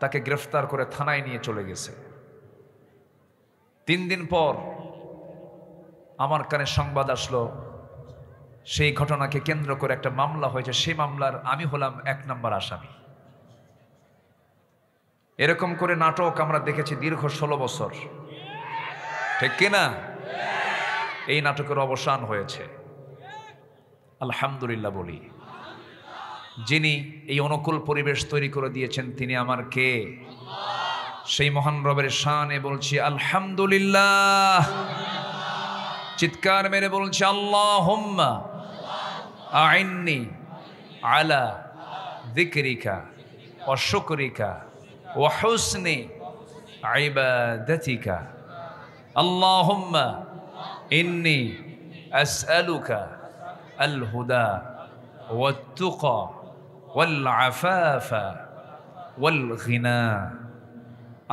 তাকে গ্রেফতার করে থানায় নিয়ে চলে গেছে। 3 দিন পর আমার কানে সংবাদ আসলো সেই ঘটনাকে কেন্দ্র করে একটা মামলা হয়েছে, সেই মামলার আমি হলাম 1 নম্বর আসামি। এরকম করে নাটক আমরা দেখেছি দীর্ঘ 16 বছর, ঠিক কিনা? এই নাটকের অবসান হয়েছে, আলহামদুলিল্লাহ বলি। যিনি এই অনুকূল পরিবেশ তৈরি করে দিয়েছেন তিনি আমার কে? সেই মহান রবের শানে বলছি আলহামদুলিল্লাহ। চিৎকার মেরে বলছি আল্লাহুম্মা আইন্নি আলা যিকরিকা ওয়া শুকরিকা ওয়া হুসনি ইবাদাতিকা। আল্লাহুম্মা ইন্নি আসআলুকা আল হুদা ওয়াত তুকা ওয়াল আফাফা ওয়াল গিনা।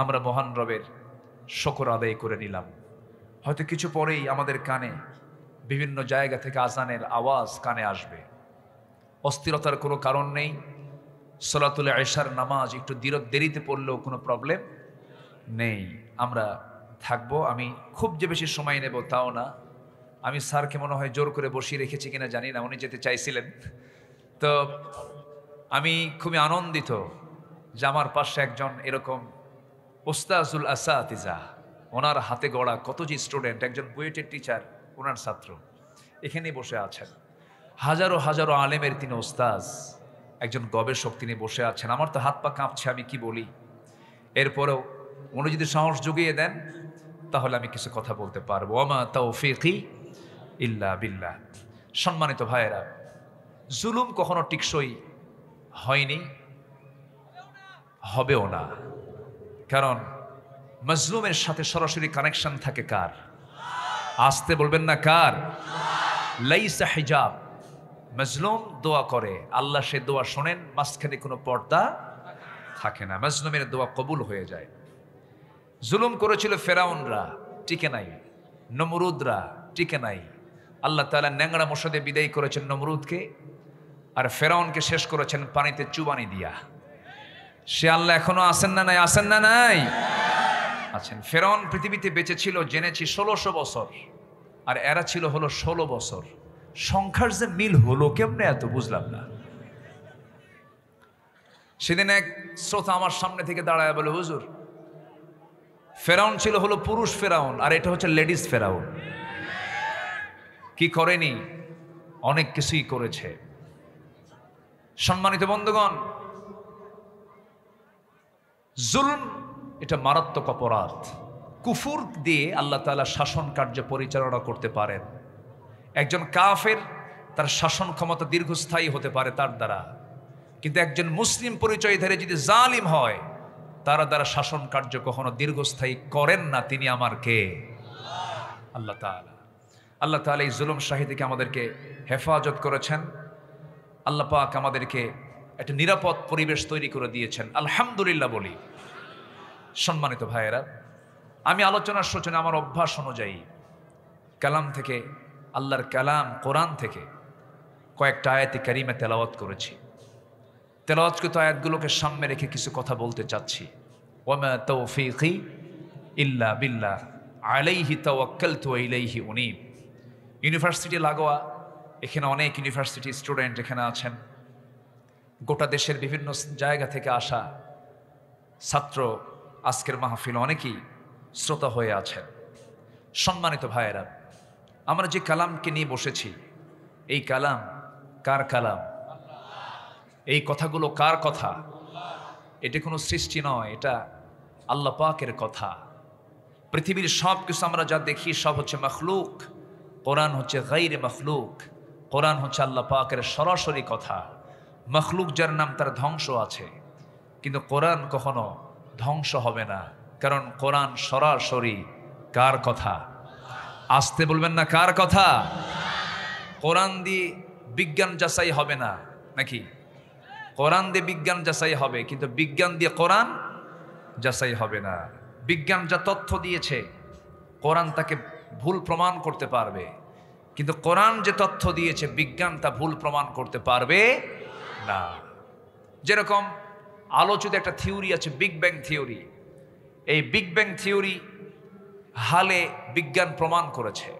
আমরা মহান রবের শুকর আদায় করে নিলাম। হয়তো কিছু পরেই আমাদের কানে বিভিন্ন জায়গা থেকে আজানের আওয়াজ কানে আসবে। অস্থিরতার কোনো কারণ নেই। সালাতুল ইশার নামাজ একটু দেরিতে পড়লেও কোনো প্রবলেম নেই। আমরা থাকবো। আমি খুব যে বেশি সময় নেব তাও না। আমি স্যারকে মনে হয় জোর করে বসিয়ে রেখেছি কিনা জানি না, উনি যেতে চাইছিলেন। তো আমি খুবই আনন্দিত যে আমার পাশে একজন এরকম ওস্তাজুল আসাতিজা, ওনার হাতে গড়া কত যে স্টুডেন্ট, একজন বুয়েটের টিচার, ওনার ছাত্র এখানেই বসে আছেন। হাজারো হাজারো আলেমের তিনি ওস্তাজ, একজন গবেষক তিনি বসে আছেন। আমার তো হাত পা কাঁপছে, আমি কি বলি। এরপরেও উনি যদি সাহস জুগিয়ে দেন তাহলে আমি কিছু কথা বলতে পারবো। ওমা তাওফীকি ইল্লা বিল্লাহ। সম্মানিত ভাইয়েরা, জুলুম কখনো টিকসই হয়নি, হবেও না। কারণ মজলুমের সাথে সরাসরি কানেকশন থাকে কার? আসতে বলবেন না কার? লাইসা হিজাব। মজলুম দোয়া করে, আল্লাহ সে দোয়া শোনেন, মাঝখানে কোনো পর্দা থাকে না, মজলুমের দোয়া কবুল হয়ে যায়। জুলুম করেছিল ফেরাউনরা, টিকে নাই। নমরুদরা টিকে নাই। আল্লাহ তাআলা ন্যাংরা মশাদে বিদায় করেছেন নমরুদকে, আর ফেরাউনকে শেষ করেছেন পানিতে চুবানি দিয়া। সে আল্লাহ এখনো আছেন না নাই? আছেন না নাই? আছেন। ফেরাউন পৃথিবীতে বেঁচে ছিল জেনেছি 1600 বছর, আর এরা ছিল হলো 16 বছর। সংখ্যার যে মিল হলো কেমনে এত বুঝলাম না। সেদিন এক শ্রোতা আমার সামনে থেকে দাঁড়ায় বলে, হুজুর ফেরাউন ছিল হলো পুরুষ ফেরাউন, আর এটা হচ্ছে লেডিস ফেরাউন। কি করেনি? অনেক কিছুই করেছে। সম্মানিত বন্ধুগণ, জুলম এটা মারাত্মক অপরাধ। কুফুর দিয়ে আল্লাহ তাআলা শাসন কার্য পরিচালনা করতে পারেন। একজন কাফের তার শাসন ক্ষমতা দীর্ঘস্থায়ী হতে পারে তার দ্বারা, কিন্তু একজন মুসলিম পরিচয়ধারী যদি জালিম হয় তার দ্বারা শাসন কার্য কখনো দীর্ঘস্থায়ী করেন না। তিনি আমার কে? আল্লাহ তাআলা। আল্লাহ তাআলা এই জুলুম শাহী থেকে আমাদেরকে হেফাজত করেছেন। আল্লাহ পাক আমাদেরকে একটা নিরাপদ পরিবেশ তৈরি করে দিয়েছেন, আলহামদুলিল্লাহ বলি। সম্মানিত ভাইয়েরা, আমি আলোচনার সূচনা আমার অভ্যাস অনুযায়ী কালাম থেকে, আল্লাহর কালাম কোরআন থেকে কয়েকটা আয়াতে কারিমা তেলাওয়াত করেছি। তেলাওয়াতকৃত আয়াতগুলোকে সামনে রেখে কিছু কথা বলতে চাচ্ছি। ওয়ামা তাওফীকি ইল্লা বিল্লাহ আলাইহি তাওয়াক্কালতু ওয়া ইলাইহি উনীব। ইউনিভার্সিটি লাগোয়া, এখানে অনেক ইউনিভার্সিটি স্টুডেন্ট এখানে আছেন। গোটা দেশের বিভিন্ন জায়গা থেকে আসা ছাত্র আজকের মাহফিল অনেকেই শ্রোতা হয়ে আছেন। সম্মানিত ভাইয়েরা, আমরা যে কালামকে নিয়ে বসেছি, এই কালাম কার কালাম? এই কথাগুলো কার কথা? এটা কোনো সৃষ্টি নয়, এটা আল্লাহ পাকের কথা। পৃথিবীর সব কিছু আমরা যা দেখি সব হচ্ছে মখলুক, কোরআন হচ্ছে গায়রে মখলুক। কোরআন হচ্ছে আল্লাহ পাকের সরাসরি কথা। মখলুক যার নাম তার ধ্বংস আছে, কিন্তু কোরআন কখনো ধ্বংস হবে না, কারণ কোরআন সরাসরি কার কথা? আসতে বলবেন না কার কথা? কোরআন দিয়ে বিজ্ঞান যাচাই হবে না নাকি? কোরআন দিয়ে বিজ্ঞান যাচাই হবে, কিন্তু বিজ্ঞান দিয়ে কোরআন যাচাই হবে না। বিজ্ঞান যা তথ্য দিয়েছে কোরআন তাকে ভুল প্রমাণ করতে পারবে, কিন্তু কোরআন যে তথ্য দিয়েছে বিজ্ঞান তা ভুল প্রমাণ করতে পারবে না। যেরকম আলোচিত একটা থিওরি আছে, বিগ ব্যাং থিওরি। এই বিগ ব্যাং থিওরি হালে বিজ্ঞান প্রমাণ করেছে,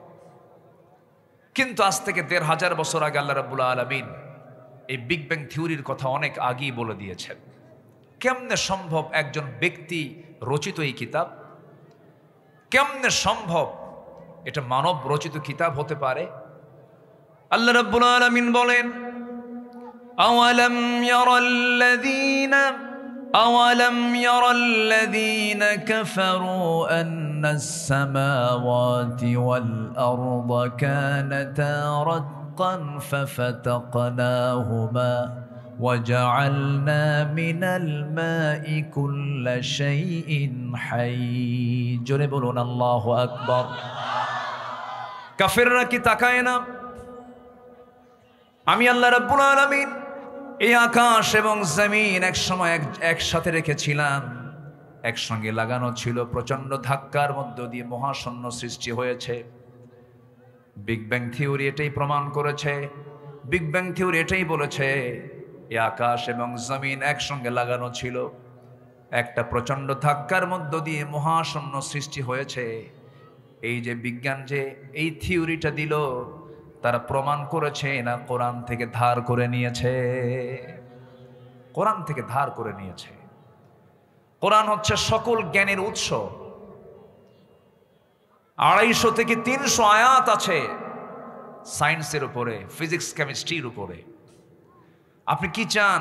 কিন্তু আজ থেকে ১৫০০ বছর আগে আল্লাহ রাব্বুল আলামিন এই বিগ ব্যাং থিওরির কথা অনেক আগেই বলে দিয়েছেন। কেমনে সম্ভব একজন ব্যক্তি রচিত এই কিতাব? কেমনে সম্ভব এটা মানব রচিত কিতাব হতে পারে? আল্লাহ রাব্বুল আলামিন বলেন, আওয়ালাম ইয়ারাল্লাযীনা কাফারু আন্নাস সামাওয়াতি ওয়াল আরদা কানাতা রাতকান ফাফাতাকনাহুমা ওয়াজআলনা মিনাল মাই কুল্লা শাইইন হাইয়্য। জোরে বলুন আল্লাহু আকবার। কাফেররা কি তাকায় না? আমি আল্লাহ রাব্বুল আলামিন এই আকাশ এবং জমিন এক সময় একসাথে রেখেছিলাম, একসঙ্গে লাগানো ছিল, প্রচন্ড ধাক্কার মধ্য দিয়ে মহাশূন্য সৃষ্টি হয়েছে। বিগ ব্যাং থিওরি এটাই প্রমাণ করেছে, বিগ ব্যাং থিওরি এটাই বলেছে এই আকাশ এবং জমিন একসঙ্গে লাগানো ছিল, একটা প্রচন্ড ধাক্কার মধ্য দিয়ে মহাশূন্য সৃষ্টি হয়েছে। এই যে বিজ্ঞান যে এই থিওরিটা দিল, তারা প্রমাণ করেছে না কোরআন থেকে ধার করে নিয়েছে? কোরআন থেকে ধার করে নিয়েছে। কোরআন হচ্ছে সকল জ্ঞানের উৎস। ২৫০ থেকে ৩০০ আয়াত আছে সায়েন্সের উপরে, ফিজিক্স কেমিস্ট্রির উপরে। আপনি কি চান?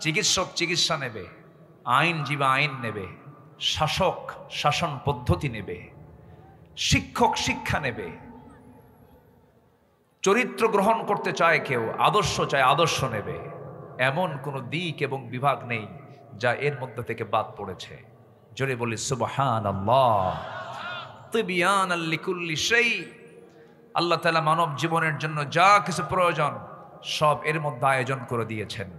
চিকিৎসক চিকিৎসা নেবে, আইনজীবী আইন নেবে, শাসক শাসন পদ্ধতি নেবে, শিক্ষক শিক্ষা নেবে, চরিত্র গ্রহণ করতে চায় কেউ, আদর্শ চায় আদর্শ নেবে। এমন কোন দিক এবং বিভাগ নেই যা এর মধ্যে থেকে বাদ পড়েছে। জোরে বলি সুবহানাল্লাহ। তিবয়ানাল লিকুল্লি শাই। আল্লাহ তাআলা মানব জীবনের জন্য যা কিছু প্রয়োজন সব এর মধ্যে আয়োজন করে দিয়েছেন।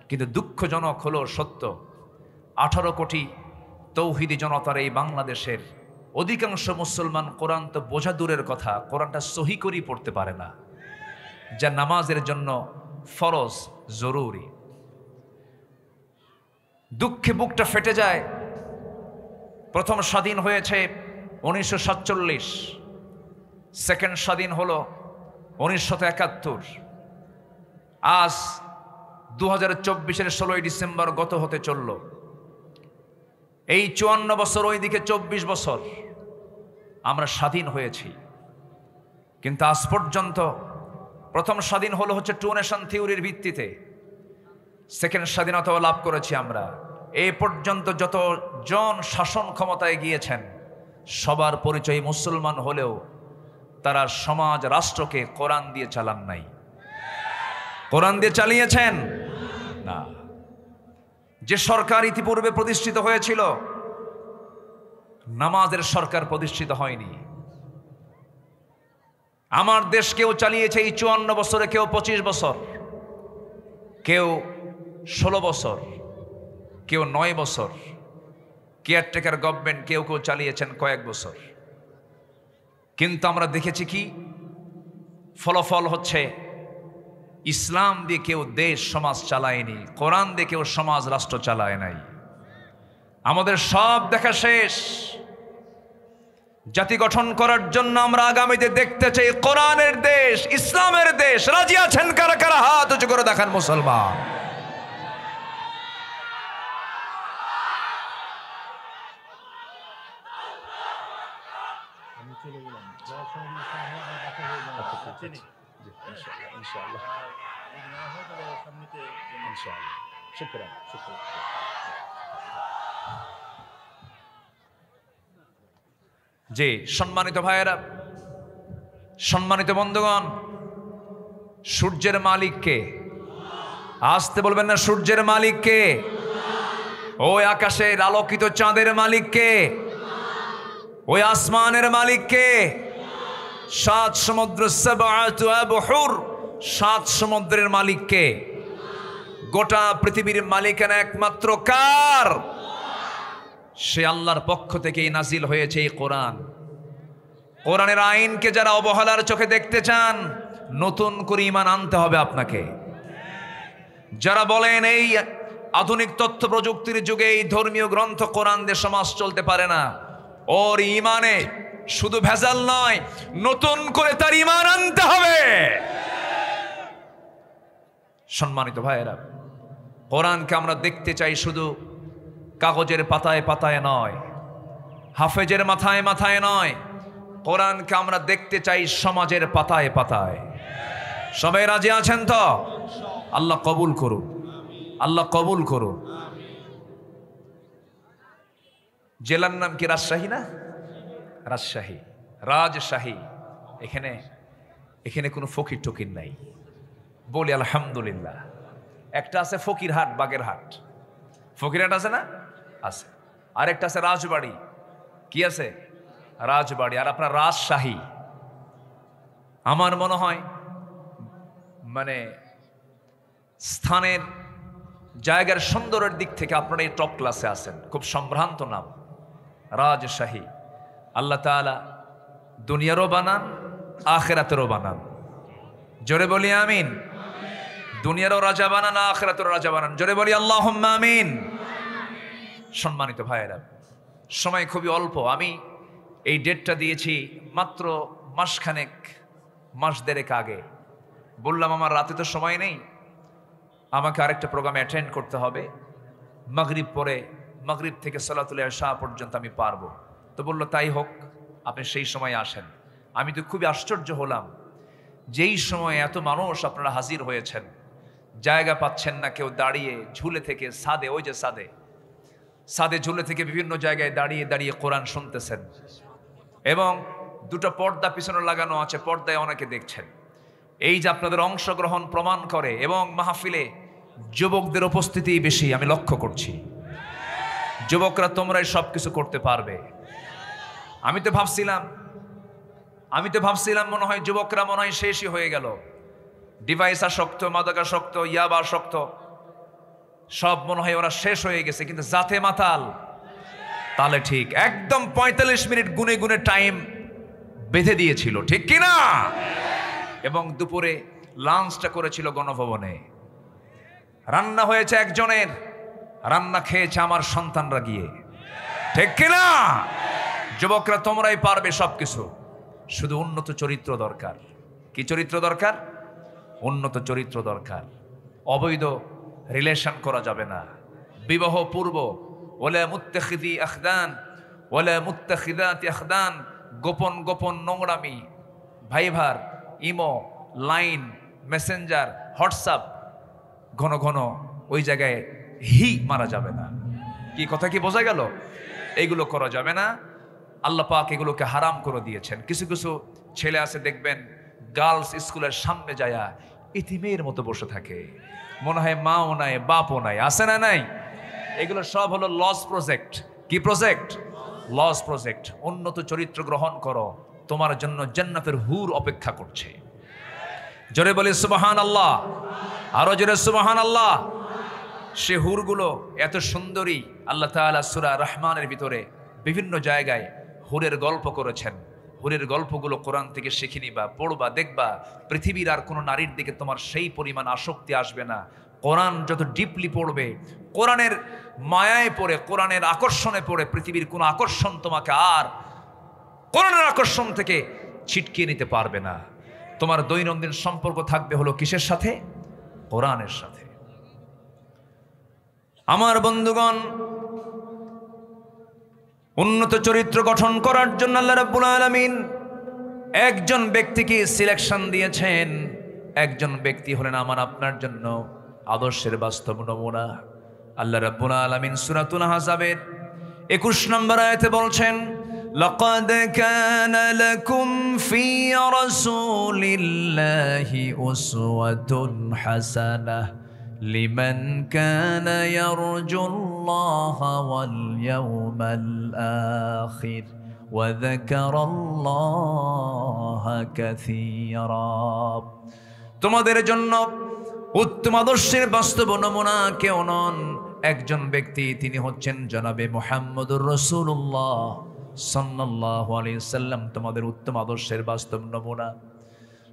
কিন্তু দুঃখজনক হলো সত্য, 18 কোটি তৌহিদি জনতার এই বাংলাদেশের অধিকাংশ মুসলমান কোরআন তো বোঝা দূরের কথা, কোরআনটা সহি করেই পড়তে পারে না, যা নামাজের জন্য ফরজ জরুরি। দুঃখে বুকটা ফেটে যায়। প্রথম স্বাধীন হয়েছে 1947, সেকেন্ড স্বাধীন হলো 1971। আজ 2024-এর 16ই ডিসেম্বর গত হতে চলল। এই 54 বছর, ওইদিকে 24 বছর আমরা স্বাধীন হয়েছি। কিন্তু আজ পর্যন্ত প্রথম স্বাধীন হলো হচ্ছে টু নেশন থিওরির ভিত্তিতে, সেকেন্ড স্বাধীনতাও লাভ করেছি আমরা। এই পর্যন্ত যত জন শাসন ক্ষমতায় গিয়েছেন সবার পরিচয় মুসলমান হলেও তারা সমাজ রাষ্ট্রকে কোরআন দিয়ে চালান নাই। কোরআন দিয়ে চালিয়েছেন না। যে সরকার ইতিপূর্বে প্রতিষ্ঠিত হয়েছিল, নামাজের সরকার প্রতিষ্ঠিত হয়নি। আমার দেশ কেউ চালিয়েছে এই 54 বছরে, কেউ 25 বছর, কেউ 16 বছর, কেউ 9 বছর, কেয়ারটেকার গভর্নমেন্ট কেউ কেউ চালিয়েছেন কয়েক বছর। কিন্তু আমরা দেখেছি কি ফলাফল হচ্ছে, ইসলাম দিয়ে কেউ দেশ সমাজ চালায়নি, কোরআন দিয়ে কেউ সমাজ রাষ্ট্র চালায় নাই। আমাদের সব দেখা শেষ। জাতি গঠন করার জন্য আমরা আগামীতে দেখতে চাই কোরআনের দেশ, ইসলামের দেশ। রাজি আছেন কারা কারা? হাত উঁচু করে দেখান মুসলমান। জি, সম্মানিত ভাইয়েরা, সম্মানিত বন্ধুগণ, সূর্যের মালিক কে? আসতে বলবেন না, সূর্যের মালিক কে? ওই আকাশের আলোকিত চাঁদের মালিক কে? ওই আসমানের মালিক কে? 7 সমুদ্র, 7 সমুদ্রের মালিক কে? গোটা পৃথিবীর মালিকানা একমাত্র কার? সে আল্লাহর পক্ষ থেকেই নাজিল হয়েছে এই কোরআন। কোরআনের আইনকে যারা অবহেলার চোখে দেখতে চান, নতুন করে ঈমান আনতে হবে আপনাকে। যারা বলেন এই আধুনিক তথ্য প্রযুক্তির যুগে এই ধর্মীয় গ্রন্থ কোরআন দিয়ে সমাজ চলতে পারে না। ওর ইমানে শুধু ভেজাল নয়, নতুন করে তার ইমান আনতে হবে। সম্মানিত ভাইয়েরা, কোরআনকে আমরা দেখতে চাই শুধু কাগজের পাতায় পাতায় নয়, হাফেজের মাথায় মাথায় নয়। কোরআনকে আমরা দেখতে চাই সমাজের পাতায় পাতায়। সবাই রাজি আছেন তো? আল্লাহ কবুল করুন, আল্লাহ কবুল করুন। জেলার নাম কি রাজশাহী না? রাজশাহী, রাজশাহী। এখানে এখানে কোনো ফকির টকির নাই, বলি আলহামদুলিল্লাহ। একটা আছে ফকিরহাট, বাগেরহাট। ফকিরহাট আছে না? আছে। আরেকটা আছে রাজবাড়ি। কি আছে? রাজবাড়ি। আর আপনার রাজশাহী। আমার মনে হয় মানে স্থানের জায়গার সুন্দরের দিক থেকে আপনারা এই টপ ক্লাসে আছেন। খুব সম্ভ্রান্ত নাম রাজশাহী। আল্লাহ তাআলা দুনিয়ারও বানান, আখিরাতেরও বানান। জোরে বলি আমিন। দুনিয়ারও রাজা বানান, আখিরাতেরও রাজা বানান। জোরে বলি আল্লাহুম্মা আমিন। সম্মানিত ভাইয়েরা, সময় খুবই অল্প। আমি এই ডেটটা দিয়েছি মাত্র মাসখানেক, মাস দেড়েক আগে। বললাম আমার রাতে তো সময় নেই, আমাকে আরেকটা প্রোগ্রামে অ্যাটেন্ড করতে হবে। মাগরিব পরে, মাগরিব থেকে সালাতুল ইশা পর্যন্ত আমি পারবো। তো বললো তাই হোক, আপনি সেই সময় আসেন। আমি তো খুবই আশ্চর্য হলাম, যেই সময় এত মানুষ আপনারা হাজির হয়েছেন, জায়গা পাচ্ছেন না। কেউ দাঁড়িয়ে ঝুলে থেকে ছাদে, ওই যে ছাদে ঝুলে থেকে বিভিন্ন জায়গায় দাঁড়িয়ে দাঁড়িয়ে কোরআন শুনতেছেন। এবং দুটো পর্দা পিছনে লাগানো আছে, পর্দায় অনেকে দেখছেন। এই যে আপনাদের অংশগ্রহণ প্রমাণ করে। এবং মাহফিলে যুবকদের উপস্থিতি বেশি আমি লক্ষ্য করছি। যুবকরা তোমরাই সব কিছু করতে পারবে। আমি তো ভাবছিলাম মনে হয় যুবকরা মনে হয় শেষই হয়ে গেল। ডিভাইস আসক্ত, মাদকাসক্ত, ইয়াবা আসক্ত, সব মনে হয় ওরা শেষ হয়ে গেছে। কিন্তু জাতে মাতাল, তাহলে ঠিক একদম 45 মিনিট গুনে গুনে টাইম বেঁধে দিয়েছিল, ঠিক কিনা? এবং দুপুরে লাঞ্চটা করেছিল গণভবনে। রান্না হয়েছে একজনের, রান্না খেয়েছে আমার সন্তানরা গিয়ে, ঠিক কিনা? যুবকরা তোমরাই পারবে সবকিছু, শুধু উন্নত চরিত্র দরকার। কি চরিত্র দরকার? উন্নত চরিত্র দরকার। অবৈধ রিলেশন করা যাবে না। বিবাহ পূর্ব ওয়ালা মুত্তাখিদি আখদান ওয়ালা মুত্তাখিদাতি আখদান, গোপন গোপন নোংরামি, ভাইভার, ইমো, লাইন, মেসেঞ্জার, হোয়াটসঅ্যাপ, ঘন ঘন ওই জায়গায় মারা যাবে না। কি কথা কি বোঝা গেল? এইগুলো করা যাবে না। আল্লাহ পাক এগুলোকে হারাম করে দিয়েছেন। কিছু কিছু ছেলে আছে দেখবেন গার্লস স্কুলের সামনে যায়া ইতিমের মতো বসে থাকে, মনে হয় মাও নাই বাপও নাই, আছে না নাই? এগুলো সব হলো লস প্রজেক্ট। কি প্রজেক্ট? Loss project. উন্নত চরিত্র গ্রহণ করো, তোমার জন্য জান্নাতের হুর অপেক্ষা করছে। জোরে বলি সুবহানাল্লাহ, আরো জোরে সুবহানাল্লাহ। সে হুরগুলো এত সুন্দরী। আল্লাহ তাআলা সূরা রহমানের ভিতরে বিভিন্ন জায়গায় হুরের গল্প করেছেন। হুরের গল্পগুলো কোরআন থেকে শিখে নিবা, পড়বা, দেখবা। পৃথিবীর আর কোনো নারীর দিকে তোমার সেই পরিমাণ আসক্তি আসবে না। কোরআন যত ডিপলি পড়বে, কোরআনের মায়ায় পড়ে, কোরআনের আকর্ষণে পড়ে, পৃথিবীর কোনো আকর্ষণ তোমাকে আর কোরআনের আকর্ষণ থেকে ছিটকিয়ে নিতে পারবে না। তোমার দৈনন্দিন সম্পর্ক থাকবে হলো কিসের সাথে? কোরআনের সাথে। আমার বন্ধুগণ, উন্নত চরিত্র গঠন করার জন্য আল্লাহ রাব্বুল আলামিন একজন ব্যক্তিকে সিলেকশন দিয়েছেন। একজন ব্যক্তি হলেন আমার আপনার জন্য আদর্শের বাস্তব নমুনা। আল্লাহ রাব্বুল আলামিন সূরাতুল আহজাবের 21 নম্বর আয়াতে বলছেন, লাকাদ কানা লাকুম ফি রাসূলিল্লাহি উসওয়াতুন হাসানাহ লিমান কানা ইয়ারজুল্লাহা ওয়াল ইয়াওমাল আখির ওয়া যাকারাল্লাহা কাসীরা। তোমাদের জন্য উত্তম আদর্শের বাস্তব নমুনা কেউ নন, একজন ব্যক্তি, তিনি হচ্ছেন জনাবে মুহাম্মদুর রাসূলুল্লাহ সাল্লাল্লাহু আলাইহি সাল্লাম। তোমাদের উত্তম আদর্শের বাস্তব নমুনা।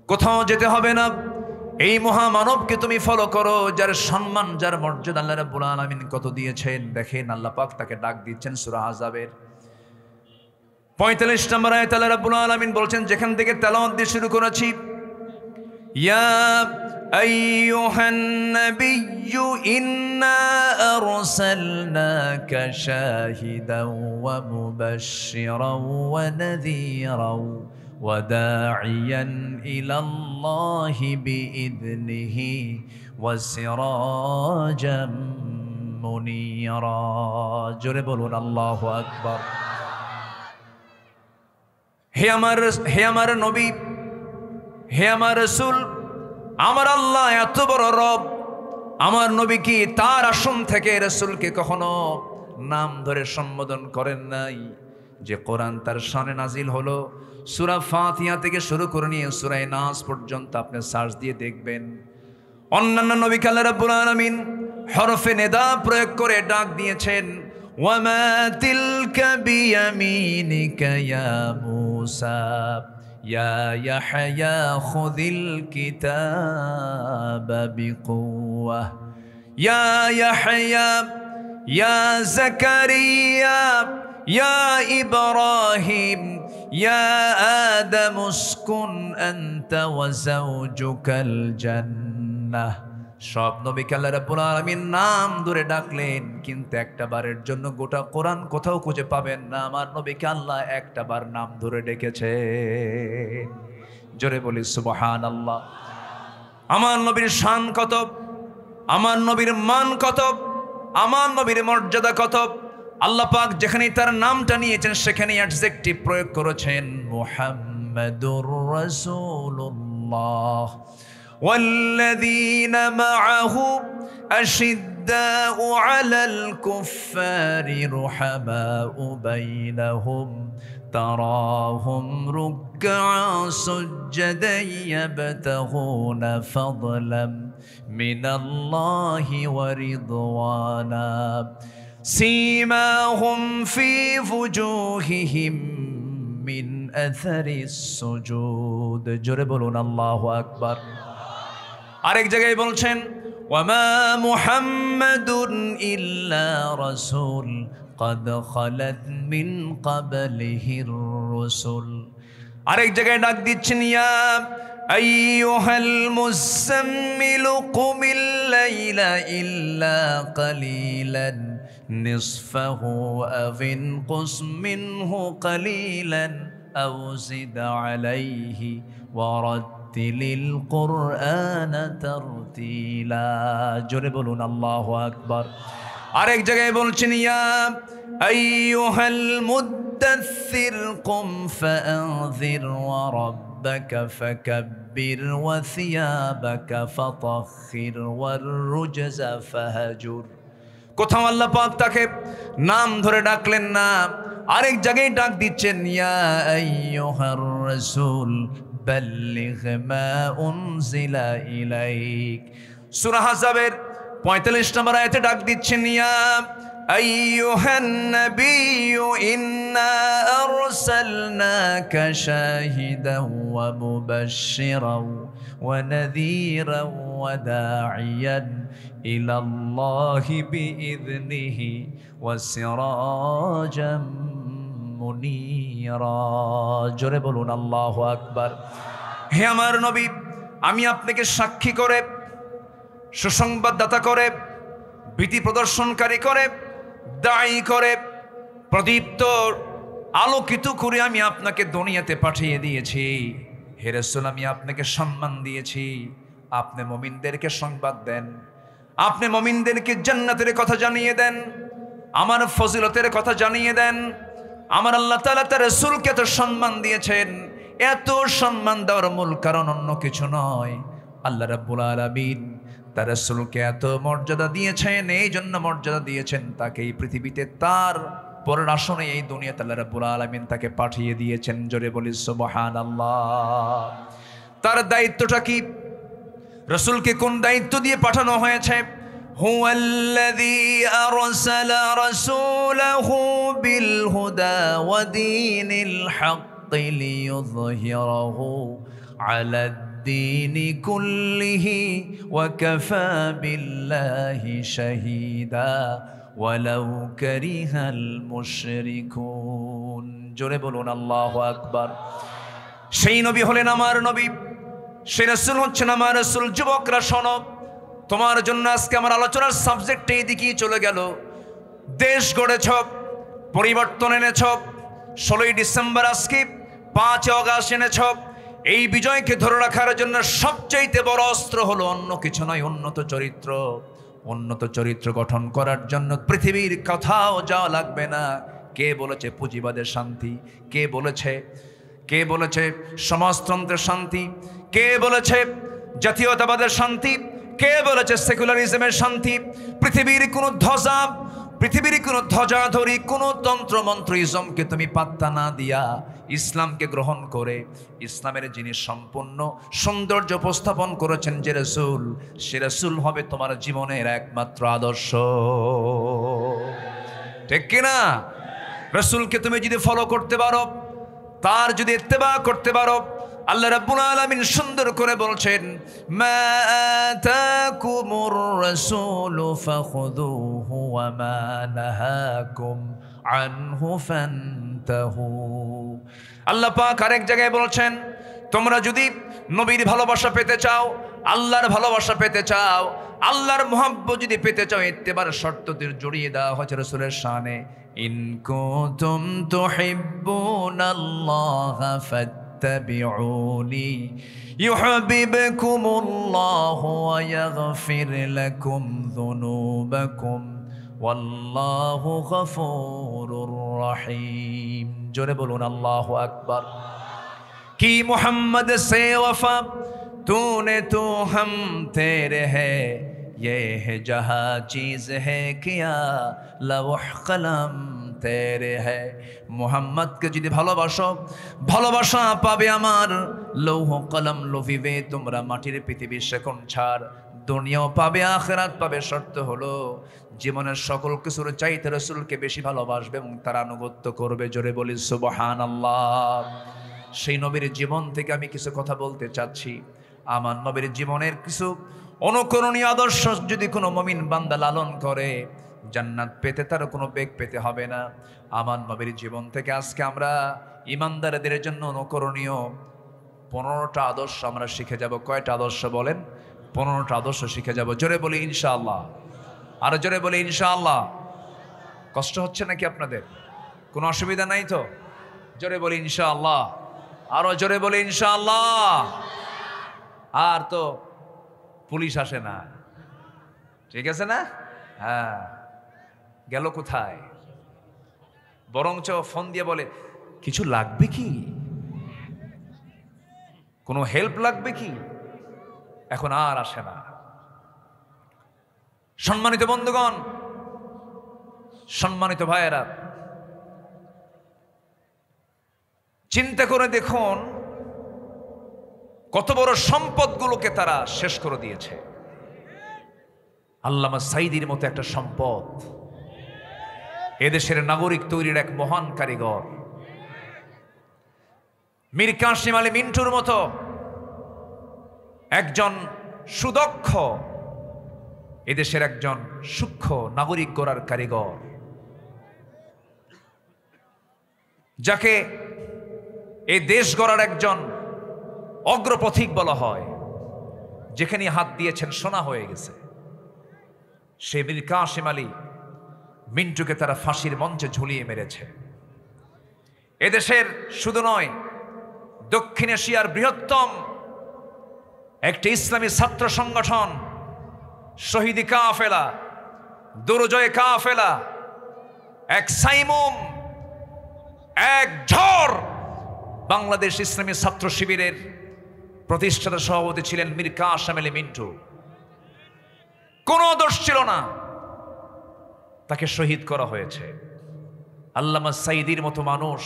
কোথাও যেতে হবে না, এই মহামানবকে তুমি ফলো করো, যার সম্মান যার মর্যাদা আল্লাহ রাব্বুল আলামিন কত দিয়েছেন। দেখেন আল্লাহ পাক তাকে ডাক দিচ্ছেন সূরা আহজাবের 45 নম্বর আয়াতে আল্লাহ রাব্বুল আলামিন বলছেন, যেখান থেকে তেলাওয়াত দিয়ে শুরু করেছি, ইয়া আইয়ুহান নাবিয়্যু ইন্না আরসালনাকা শাহিদাও ওয়া মুবাশশিরাও ওয়া নাযীরাও ওয়া দাঈয়ান ইলাল্লাহি বিইذনিহি ওয়া সিরাজাম মুনীরা। জোরে বলুন আল্লাহু আকবার। হে আমার নবী, হে আমার রাসূল, আমার আল্লাহ এত বড় রব, আমার নবী কি তার আসন থেকে রাসূলকে কখনো নাম ধরে সম্বোধন করেন নাই? যে কোরআন তার শানে নাজিল হলো, সূরা ফাতিহা থেকে শুরু করে নিয়ে সূরা নাস পর্যন্ত আপনি সার্চ দিয়ে দেখবেন, অন্যান্য নবীকে আল্লাহ রাব্বুল আলামিন হরফে নেদা প্রয়োগ করে ডাক দিয়েছেন, ওয়ামা তিলকা বিয়ামিনিকা ইয়া মূসা ইয়া ইয়াহইয়া খুযিল কিতাবা বিকুওয়া ইয়া ইয়াহইয়া ইয়া যাকারিয়া ইয়া ইব্রাহিম ইয়া আদম উসকুন আনতা ওয়া যাওজুকাল জান্নাহ। সব নবীকে আল্লাহ রাব্বুল আলামিন নাম ধরে ডাকলেন, কিন্তু একটা বারের জন্য গোটা কোরআন কোথাও খুঁজে পাবেন না আমার নবীকে আল্লাহ একটা বার নাম ধরে ডেকেছে। জোরে বলি সুবহানাল্লাহ। আমার নবীর শান কত, আমার নবীর মান কত, আমার নবীর মর্যাদা কত। আল্লাহ পাক যেখানেই তার নামটা নিয়েছেন সেখানেই অ্যাডজেক্টিভ প্রয়োগ করেছেন, মুহাম্মাদুর রাসূলুল্লাহ والذين معه أشداء على الكفار رحماء بينهم تراهم ركعا سجدا يبتغون فضلا من الله ورضوانا سيماهم في وجوههم من أثر السجود। জোরে বলুন আল্লাহু আকবার। আরেক জায়গায় বলছেন, ওয়ামা মুহাম্মাদুন ইল্লা রাসূল قد خلت من قبله الرسل। আরেক জায়গায় ডাক দিচ্ছেন, ইয়া আইয়ুহাল মুযাম্মিলু কুমিল লাইলা ইল্লা কালিলান নিসফাহু আও ইনকুস মিনহু কালিলান আও জিদ আলাইহি ওয়া রাত্তিলিল কুরআনা তারতিলা। জোরে বলুন আল্লাহু আকবার। আরেক জায়গায় বলছেন, ইয়া আইয়ুহাল মুদ্দাসসির কুম ফাআনযির ওয়া রাব্বাকা ফাকাব্বির ওয়া সিয়াবাকা ফাতাহহির ওয়ার রুজজা ফাহাজুর। কোথাও আল্লাহ পাক তাকে নাম ধরে ডাকলেন না, আরেক জায়গায় ডাক দিচ্ছেন, ইয়া আইয়ুহার রাসূল বাল্লিগ মা উনজিলা ইলাইক। সূরা আহজাবের 45 নম্বর আয়াতে ডাক দিচ্ছেন, ইয়া আইয়ুহান নাবিয়্যু ইন্না আরসালনাকা শাহিদাও ওয়া মুবাশশিরাও ওয়া নাযীরাও ওয়া দাঈয়ান ইলাল্লাহি বিইذনিহি ওয়া সিরাজাম মুনীরা। জোরে বলুন আল্লাহু আকবার। হে আমার নবী, আমি আপনাকে সাক্ষী করে, সুসংবাদদাতা করে, ভীতি প্রদর্শনকারী করে, দায়ী করে, প্রদীপ্ত আলোকিত করে আমি আপনাকে দুনিয়াতে পাঠিয়ে দিয়েছি। হে রাসূল, আমি আপনাকে সম্মান দিয়েছি। আপনি মুমিনদেরকে সংবাদ দেন, আপনি মুমিনদেরকে জান্নাতের কথা জানিয়ে দেন, আমার ফজিলতের কথা জানিয়ে দেন। আমার আল্লাহ তাআলা তার রাসূলকে এত সম্মান দিয়েছেন, এত সম্মান দেওয়ার মূল কারণ অন্য কিছু নয়, আল্লাহ রাব্বুল আলামিন তার রাসূলকে এত মর্যাদা দিয়েছেন। এই জন্য মর্যাদা দিয়েছেন, তাকে এই পৃথিবীতে তার পরের আসনে এই দুনিয়াতে আল্লাহ রাব্বুল আলামিন তাকে পাঠিয়ে দিয়েছেন। জোরে বলি সুবহানাল্লাহ। তার দায়িত্বটা কি? রাসূলকে কোন দায়িত্ব দিয়ে পাঠানো হয়েছে? হুয়াল্লাযী আরসালা রাসূলাহু বিল হুদা ওয়া দীনিল হাক্কি লিইয়ুযহিরাহু আলা الدين كله وكفى بالله شهيدا ولو كره المشركون জোরে বলুন আল্লাহু আকবার। সেই নবী হলেন আমার নবী, সেই রাসূল হচ্ছেন আমার রাসূল। যুবকরা শোনো, তোমার জন্য আজকে আমার আলোচনার সাবজেক্ট এই দিকেই চলে গেল। দেশ গড়েছ, পরিবর্তন এনেছ, 16ই ডিসেম্বর আজকে 5 অগাস্ট এনেছ। এই বিজয়কে ধরে রাখার জন্য সবচাইতে বড় অস্ত্র হলো অন্য কিছু নয়, উন্নত চরিত্র। উন্নত চরিত্র গঠন করার জন্য পৃথিবীর কোথাও যাওয়া লাগবে না। কে বলেছে পুঁজিবাদের শান্তি? কে বলেছে সমাজতন্ত্রের শান্তি? কে বলেছে জাতীয়তাবাদের শান্তি? কে বলেছে সেকুলারিজমের শান্তি? পৃথিবীর কোনো ধ্বজা, পৃথিবীর কোনো ধ্বজাধরি, কোনো তন্ত্রমন্ত্র ইজমকে তুমি পাত্তা না দিয়া ইসলামকে গ্রহণ করে ইসলামের যিনি সম্পূর্ণ সৌন্দর্য উপস্থাপন করেছেন যে রাসূল, সে রাসূল হবে তোমার জীবনের একমাত্র আদর্শ। ঠিক কিনা? রাসূলকে তুমি যদি ফলো করতে পারো, তার যদি ইত্তেবা করতে পারো, আল্লাহ রাব্বুল আলামিন সুন্দর করে বলছেন, মা আতাকুমুর রাসূলু ফাখুযুহু ওয়া মা নাহাকুম আনহু ফান্তাহু। আল্লাহ পাক আরেক জায়গায় বলছেন, তোমরা যদি নবীর ভালোবাসা পেতে চাও, আল্লাহর ভালোবাসা পেতে চাও, আল্লাহর মুহাব্বত যদি পেতে চাও, ইত্তেবার শর্ত জড়িয়ে দেওয়া হয়েছে রাসূলের শানে। ইন কুনতুম তুহিব্বুনাল্লাহা ফাত্তাবিউনি ইউহিব্বুকুমুল্লাহু ওয়া ইয়াগফির লাকুম যুনুবাকুম ওয়াল্লাহু গফুরুর রহিম। জোরে বলুন আল্লাহু আকবার। কি মুহাম্মদ সে वफा तूने तो हम तेरे है, ये है जहाँ चीज है किया लौह कलम तेरे है। মুহাম্মদকে যদি ভালোবাসো, ভালোবাসা পাবে আমার লৌহ কলম লভিবে তোমরা মাটির পৃথিবীর শেকন ছাড়, দুনিয়াও পাবে আখিরাত পাবে। শর্ত হলো জীবনের সকল কিছুর চাইতে রাসূলকে বেশি ভালোবাসবে এবং তার আনুগত্য করবে। জোরে বলি সুবহানাল্লাহ। সেই নবীর জীবন থেকে আমি কিছু কথা বলতে চাচ্ছি। আমার নবীর জীবনের কিছু অনুকরণীয় আদর্শ যদি কোনো মুমিন বান্দা লালন করে, জান্নাত পেতে তার কোনো বেগ পেতে হবে না। আমার নবীর জীবন থেকে আজকে আমরা ইমানদারদের জন্য অনুকরণীয় 15টা আদর্শ আমরা শিখে যাব। কয়টা আদর্শ বলেন? 15টা আদর্শ শিখে যাব। জোরে বলি ইনশাআল্লাহ। আরো জোরে বলি ইনশাআল্লাহ। কষ্ট হচ্ছে নাকি আপনাদের? কোনো অসুবিধা নাই তো? জোরে বলি ইনশাআল্লাহ। আরো জোরে বলি ইনশাআল্লাহ। আর তো পুলিশ আসে না, ঠিক আছে না? হ্যাঁ, গেল কোথায়? বরঞ্চ ফোন দিয়ে বলে, কিছু লাগবে কি? কোনো হেল্প লাগবে কি? এখন আর আসে না। সম্মানিত বন্ধুগণ, সম্মানিত ভাইয়েরা, চিন্তা করে দেখুন কত বড় সম্পদগুলোকে তারা শেষ করে দিয়েছে। আল্লামা সাঈদীর মতো একটা সম্পদ, এদেশের নাগরিক তৈরির এক মহান কারিগর, মীর কাসেম আলী মিন্টুর মতো একজন সুদক্ষ, এদেশের একজন সূক্ষ্ম নাগরিক গড়ার কারিগর, যাকে এই দেশ গড়ার একজন অগ্রপথিক বলা হয়, যেখানে হাত দিয়েছেন সোনা হয়ে গেছে। সে মীর কাসেম আলী মিন্টুকে তারা ফাঁসির মঞ্চে ঝুলিয়ে মেরেছে। এদেশের শুধু নয়, দক্ষিণ এশিয়ার বৃহত্তম একটি ইসলামী ছাত্র সংগঠন শহীদি কাফেলা, দুরজয় কাফেলা, এক সাইমুম, এক ঝড়, বাংলাদেশ ইসলামী ছাত্র শিবিরের প্রতিষ্ঠাতা সভাপতি ছিলেন মীর কাসেম আলী মিন্টু। কোনো দোষ ছিল না, তাকে শহীদ করা হয়েছে। আল্লামা সাঈদীর মতো মানুষ,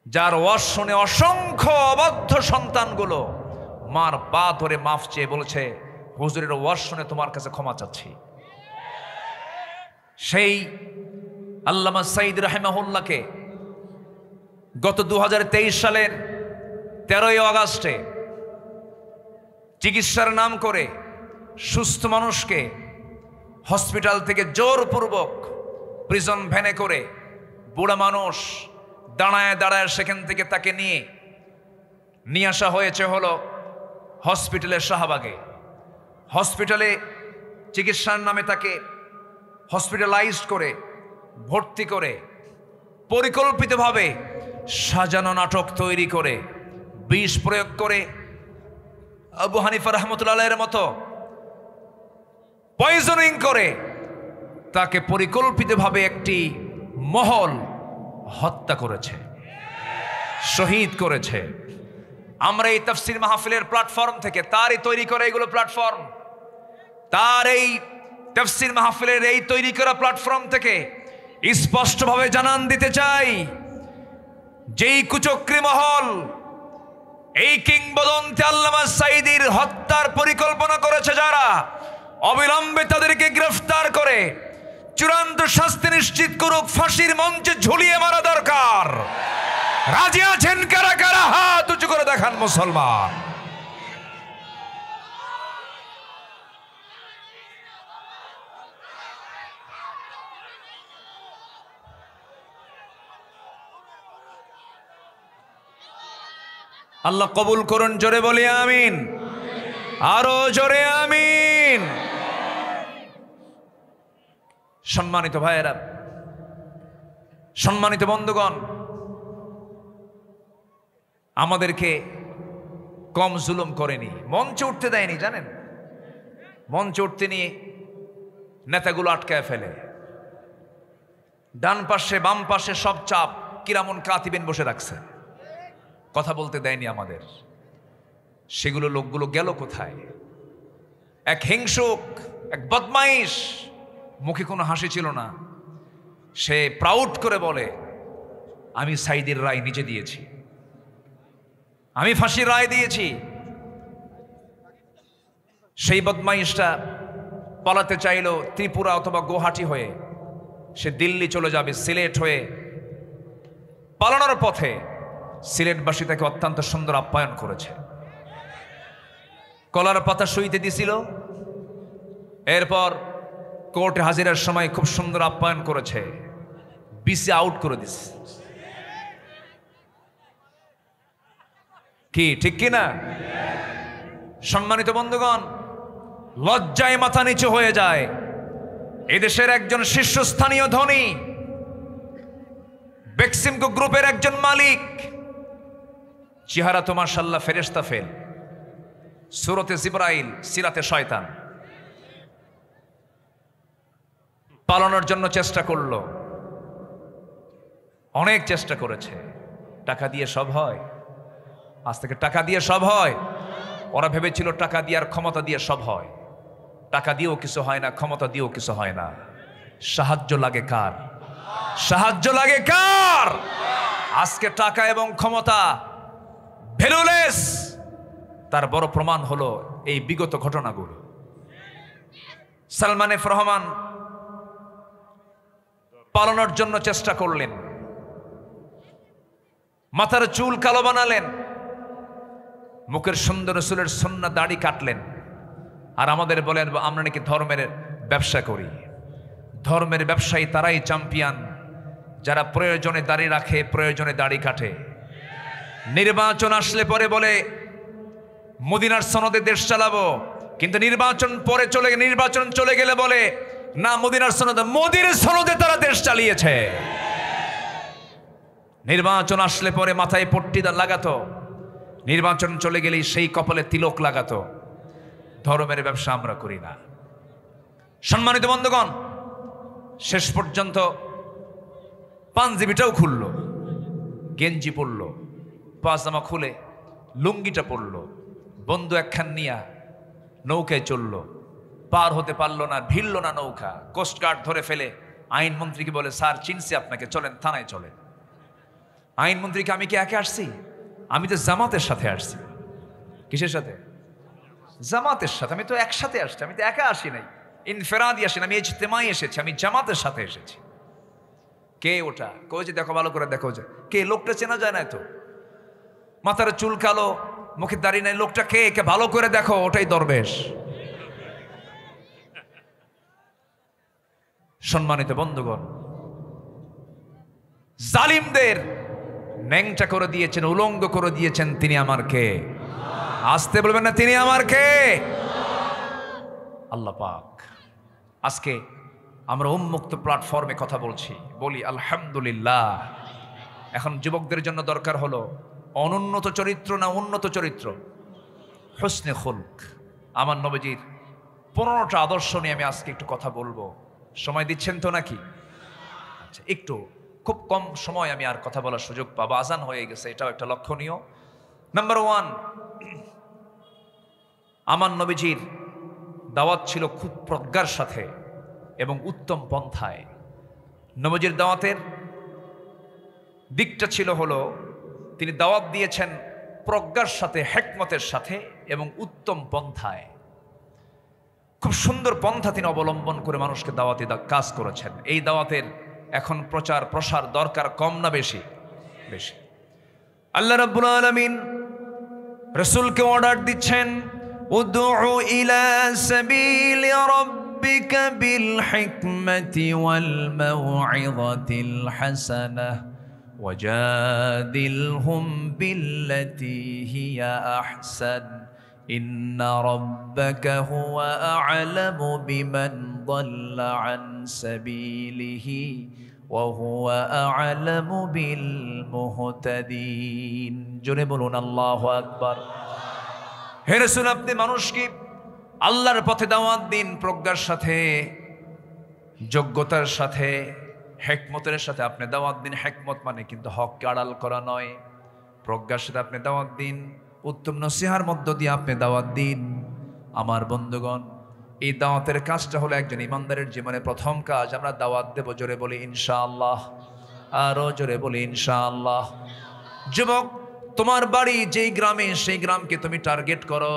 যার ওয়াজ শুনে অসংখ্য অবাধ্য সন্তানগুলো মার পা ধরে মাফ চেয়ে বলেছে, হুজুরের ওয়াজ শুনে তোমার কাছে ক্ষমা চাচ্ছি। সেই আল্লামা সাঈদ রাহিমাহুল্লাহকে গত 2023 সালের 13ই আগস্টে চিকিৎসার নাম করে সুস্থ মানুষকে হসপিটাল থেকে জোরপূর্বক প্রিজন ভ্যানে করে বুড়া মানুষ দাঁড়ায় দাঁড়ায় সেখান থেকে তাকে নিয়ে আসা হয়েছে হলো হসপিটালের শাহবাগে। হসপিটালে চিকিৎসার নামে তাকে হসপিটালাইজড করে ভর্তি করে পরিকল্পিতভাবে সাজানো নাটক তৈরি করে বিষ প্রয়োগ করে আবু হানিফা রহমতুল্লাহের মতো পয়জনিং করে তাকে পরিকল্পিতভাবে একটি মহল হত্যা করেছে, শহীদ করেছে। আমরা এই তাফসীর মাহফিলের প্ল্যাটফর্ম থেকে তারই তৈরি করা এগুলো প্ল্যাটফর্ম, তার এই তাফসীর মাহফিলের এই তৈরি করা প্ল্যাটফর্ম থেকে স্পষ্টভাবে জানান দিতে চাই, যেই কুচক্রী মহল এই কিংবদন্তি আল্লামা সাঈদীর হত্যার পরিকল্পনা করেছে, যারা অবিলম্বে তাদেরকে গ্রেফতার করে চূড়ান্ত শাস্তি নিশ্চিত করুক, ফাঁসির মঞ্চে ঝুলিয়ে মারা দরকার। রাজি আছেন কারা কারা? হাত উঁচু করে দেখান মুসলমান। আল্লাহ কবুল করুন, জোরে বলি আমিন, আরো জোরে আমিন। সম্মানিত ভাইয়েরা, সম্মানিত বন্ধুগণ, আমাদেরকে কম জুলুম করেনি, মঞ্চে উঠতে দেয়নি। জানেন, মঞ্চে উঠতে নিয়ে নেতাগুলো আটকায় ফেলে, ডান পাশে বাম পাশে সব চাপ কিরামন কাতিবেন বসে রাখছে, কথা বলতে দেয়নি আমাদের। সেগুলো লোকগুলো গেল কোথায়? এক হিংসুক, এক বদমাইশ, মুখে কোনো হাসি ছিল না, সে প্রাউড করে বলে, আমি সাঈদীর রায় নিজে দিয়েছি, আমি ফাঁসির রায় দিয়েছি। সেই বদমাইশটা পালাতে চাইল ত্রিপুরা অথবা গুয়াহাটি হয়ে, সে দিল্লি চলে যাবে, সিলেট হয়ে। পালানোর পথে সিলেটবাসী তাকে অত্যন্ত সুন্দর আপ্যায়ন করেছে, কলার পাতা শুইতে দিছিল, এরপর কোর্টে হাজিরার সময় খুব সুন্দর আপ্যায়ন করেছে, বিসি আউট করে দিছে। কি ঠিক কি না? সম্মানিত বন্ধুগণ, লজ্জায় মাথা নিচু হয়ে যায়। এদেশের একজন শীর্ষস্থানীয় ধনী, বেক্সিমকো গ্রুপের একজন মালিক, চেহারা তো মাশাআল্লাহ ফেরেশতা ফেল, সূরতে জিবরাইল, সিরাতে শয়তান। পালানোর জন্য চেষ্টা করলো, অনেক চেষ্টা করেছে। টাকা দিয়ে সব হয়? আজ থেকে টাকা দিয়ে সব হয়? ওরা ভেবেছিল টাকা দিয়ে আর ক্ষমতা দিয়ে সব হয়। টাকা দিয়েও কিছু হয় না, ক্ষমতা দিয়েও কিছু হয় না। সাহায্য লাগে কার? সাহায্য লাগে কার? আজকে টাকা এবং ক্ষমতা ভ্যালুলেস, তার বড় প্রমাণ হলো এই বিগত ঘটনাগুলো। সালমান এফ রহমান পালানোর জন্য চেষ্টা করলেন, মাথার চুল কালো বানালেন, মুখের সুন্দর চুলের সুন্নাহ দাড়ি কাটলেন, আর আমাদের বলেন আমরা নাকি ধর্মের ব্যবসা করি। ধর্মের ব্যবসায়ী তারাই চ্যাম্পিয়ন, যারা প্রয়োজনে দাড়ি রাখে, প্রয়োজনে দাড়ি কাটে। নির্বাচন আসলে পরে বলে মদিনার সনদে দেশ চালাবো, কিন্তু নির্বাচন চলে গেলে বলে না, মদিনার সনদে, মোদির সনদে তারা দেশ চালিয়েছে। নির্বাচন আসলে পরে মাথায় পট্টি লাগাতো, নির্বাচন চলে গেলেই সেই কপালে তিলক লাগাতো। ধর্মের ব্যবসা আমরা করি না। সম্মানিত বন্ধুগণ, শেষ পর্যন্ত পাঞ্জাবিটাও খুললো, গেঞ্জি পরলো, পাজামা খুলে লুঙ্গিটা পরলো, বন্ধু একখান নিয়া নৌকায় চললো। পার হতে পারলো না, ভিড়ল না নৌকা, কোস্টগার্ড ধরে ফেলে আইনমন্ত্রীকে বলে, স্যার চিনছি আপনাকে, চলেন থানায় চলেন। আইনমন্ত্রীকে, আমি কি একে আসছি? আমি তো জামাতের সাথে আসছি। কিসের সাথে? জামাতের সাথে। আমি তো একসাথে আসছি, আমি তো একা আসি নাই, ইনফেরাদি আসি না, আমি ইজতেমাই এসেছি, আমি জামাতের সাথে এসেছি। কে ওটা? কই যে দেখো, ভালো করে দেখো, যে কে লোকটা চেনা যায় না তো। মাথার চুল কালো, মুখে দাড়ি নাই, লোকটা কে কে ভালো করে দেখো, ওটাই দরবেশ। সম্মানিত বন্ধুগণ, জালিমদের ন্যাংটা করে দিয়েছেন, উলঙ্গ করে দিয়েছেন তিনি আমার কে? আসতে বলবেন না, তিনি আমার কে? আল্লাহ পাক। আজকে আমরা উন্মুক্ত প্ল্যাটফর্মে কথা বলছি, বলি আলহামদুলিল্লাহ। এখন যুবকদের জন্য দরকার হলো অনুন্নত চরিত্র না উন্নত চরিত্র? হুসনে খুলক। আমার নবীজির 15টা আদর্শ নিয়ে আমি আজকে একটু কথা বলবো। সময় দিচ্ছেন তো নাকি? আচ্ছা, একটু খুব কম সময় আমি আর কথা বলার সুযোগ পাবো, আজান হয়ে গেছে, এটাও একটা লক্ষণীয়। নাম্বার 1, আমার নবীজির দাওয়াত ছিল খুব প্রজ্ঞার সাথে এবং উত্তম পন্থায়। নবীজির দাওয়াতের দিকটা ছিল হলো, তিনি দাওয়াত দিয়েছেন প্রজ্ঞার সাথে, হিকমতের সাথে এবং উত্তম পন্থায়। খুব সুন্দর পন্থা তিনি অবলম্বন করে মানুষকে দাওয়াতি কাজ করেছেন। এই দাওয়াতের এখন প্রচার প্রসার দরকার কম না বেশি? বেশি। আল্লাহ রাব্বুল আলামিন রাসূলকে অর্ডার দিচ্ছেন, উদউ ইলা সাবিলি রাব্বিকা বিল হিকমাতি ওয়াল মাউইযাতিল হাসানাহ ওয়াজাদিলহুম বিল্লাতী হিয়া আহসান ইন্না রাব্বাকা হুয়া আ'লামু বিমান দাল্লা আন সাবিলিহি ওয়া হুয়া আ'লামু বিল মুহতাদিন। জোরে বলুন আল্লাহু আকবার। হে রাসূল, আপনি মানুষকে আল্লাহর পথে দাওয়াত দিন প্রজ্ঞার সাথে, যোগ্যতার সাথে, হিকমতের সাথে আপনি দাওয়াত দিন। হিকমত মানে কিন্তু হককে আড়াল করা নয়। প্রজ্ঞার সাথে আপনি দাওয়াত দিন, উত্তম নসিহার মধ্য দিয়ে আপনি দাওয়াত দিন। আমার বন্ধুগণ, এই দাওয়াতের কাজটা হলো একজন ইমানদারের জীবনে প্রথম কাজ। আমরা দাওয়াত দেব, জোরে বলি ইনশাআল্লাহ, আরো জোরে বলি ইনশাআল্লাহ। যুবক, তোমার বাড়ি যেই গ্রামে, সেই গ্রামকে তুমি টার্গেট করো।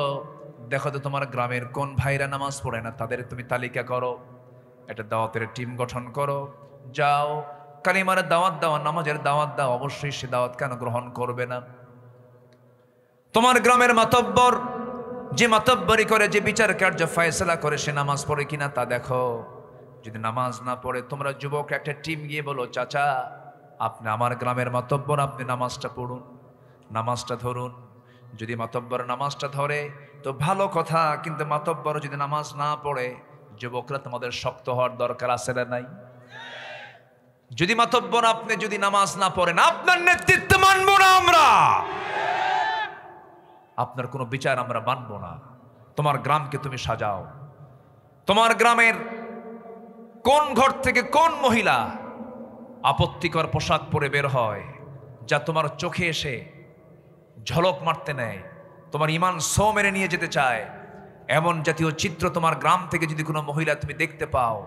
দেখো তো তোমার গ্রামের কোন ভাইরা নামাজ পড়ে না, তাদের তুমি তালিকা করো, একটা দাওয়াতের টিম গঠন করো, যাও কালিমার দাওয়াত দাও, নামাজের দাওয়াত দাও। অবশ্যই সে দাওয়াত কেন গ্রহণ করবে না? তোমার গ্রামের মাতব্বর যে মাতব্বরি করে, যে বিচার কার্য ফয়সালা করে, সে নামাজ পড়ে কিনা তা দেখো। যদি নামাজ না পড়ে, তোমরা যুবক একটা টিম গিয়ে বলো, চাচা আপনি আমার গ্রামের মাতব্বর, আপনি নামাজটা পড়ুন, নামাজটা ধরুন। যদি মাতব্বর নামাজটা ধরে তো ভালো কথা, কিন্তু মাতব্বর যদি নামাজ না পড়ে, যুবকরা তোমাদের শক্ত হওয়ার দরকার আছে না নাই? যদি মাতব্বর আপনি যদি নামাজ না পড়েন, আপনার নেতৃত্ব মানব না আমরা, আপনার কোনো বিচার আমরা মানব না। তোমার গ্রামকে তুমি সাজাও। তোমার গ্রামের কোন ঘর থেকে কোন মহিলা আপত্তিকর পোশাক পরে বের হয়, যা তোমার চোখে এসে ঝলক মারতে নেয়, তোমার ইমান সো মেরে নিয়ে যেতে চায়, এমন জাতীয় চিত্র তোমার গ্রাম থেকে যদি কোনো মহিলা তুমি দেখতে পাও,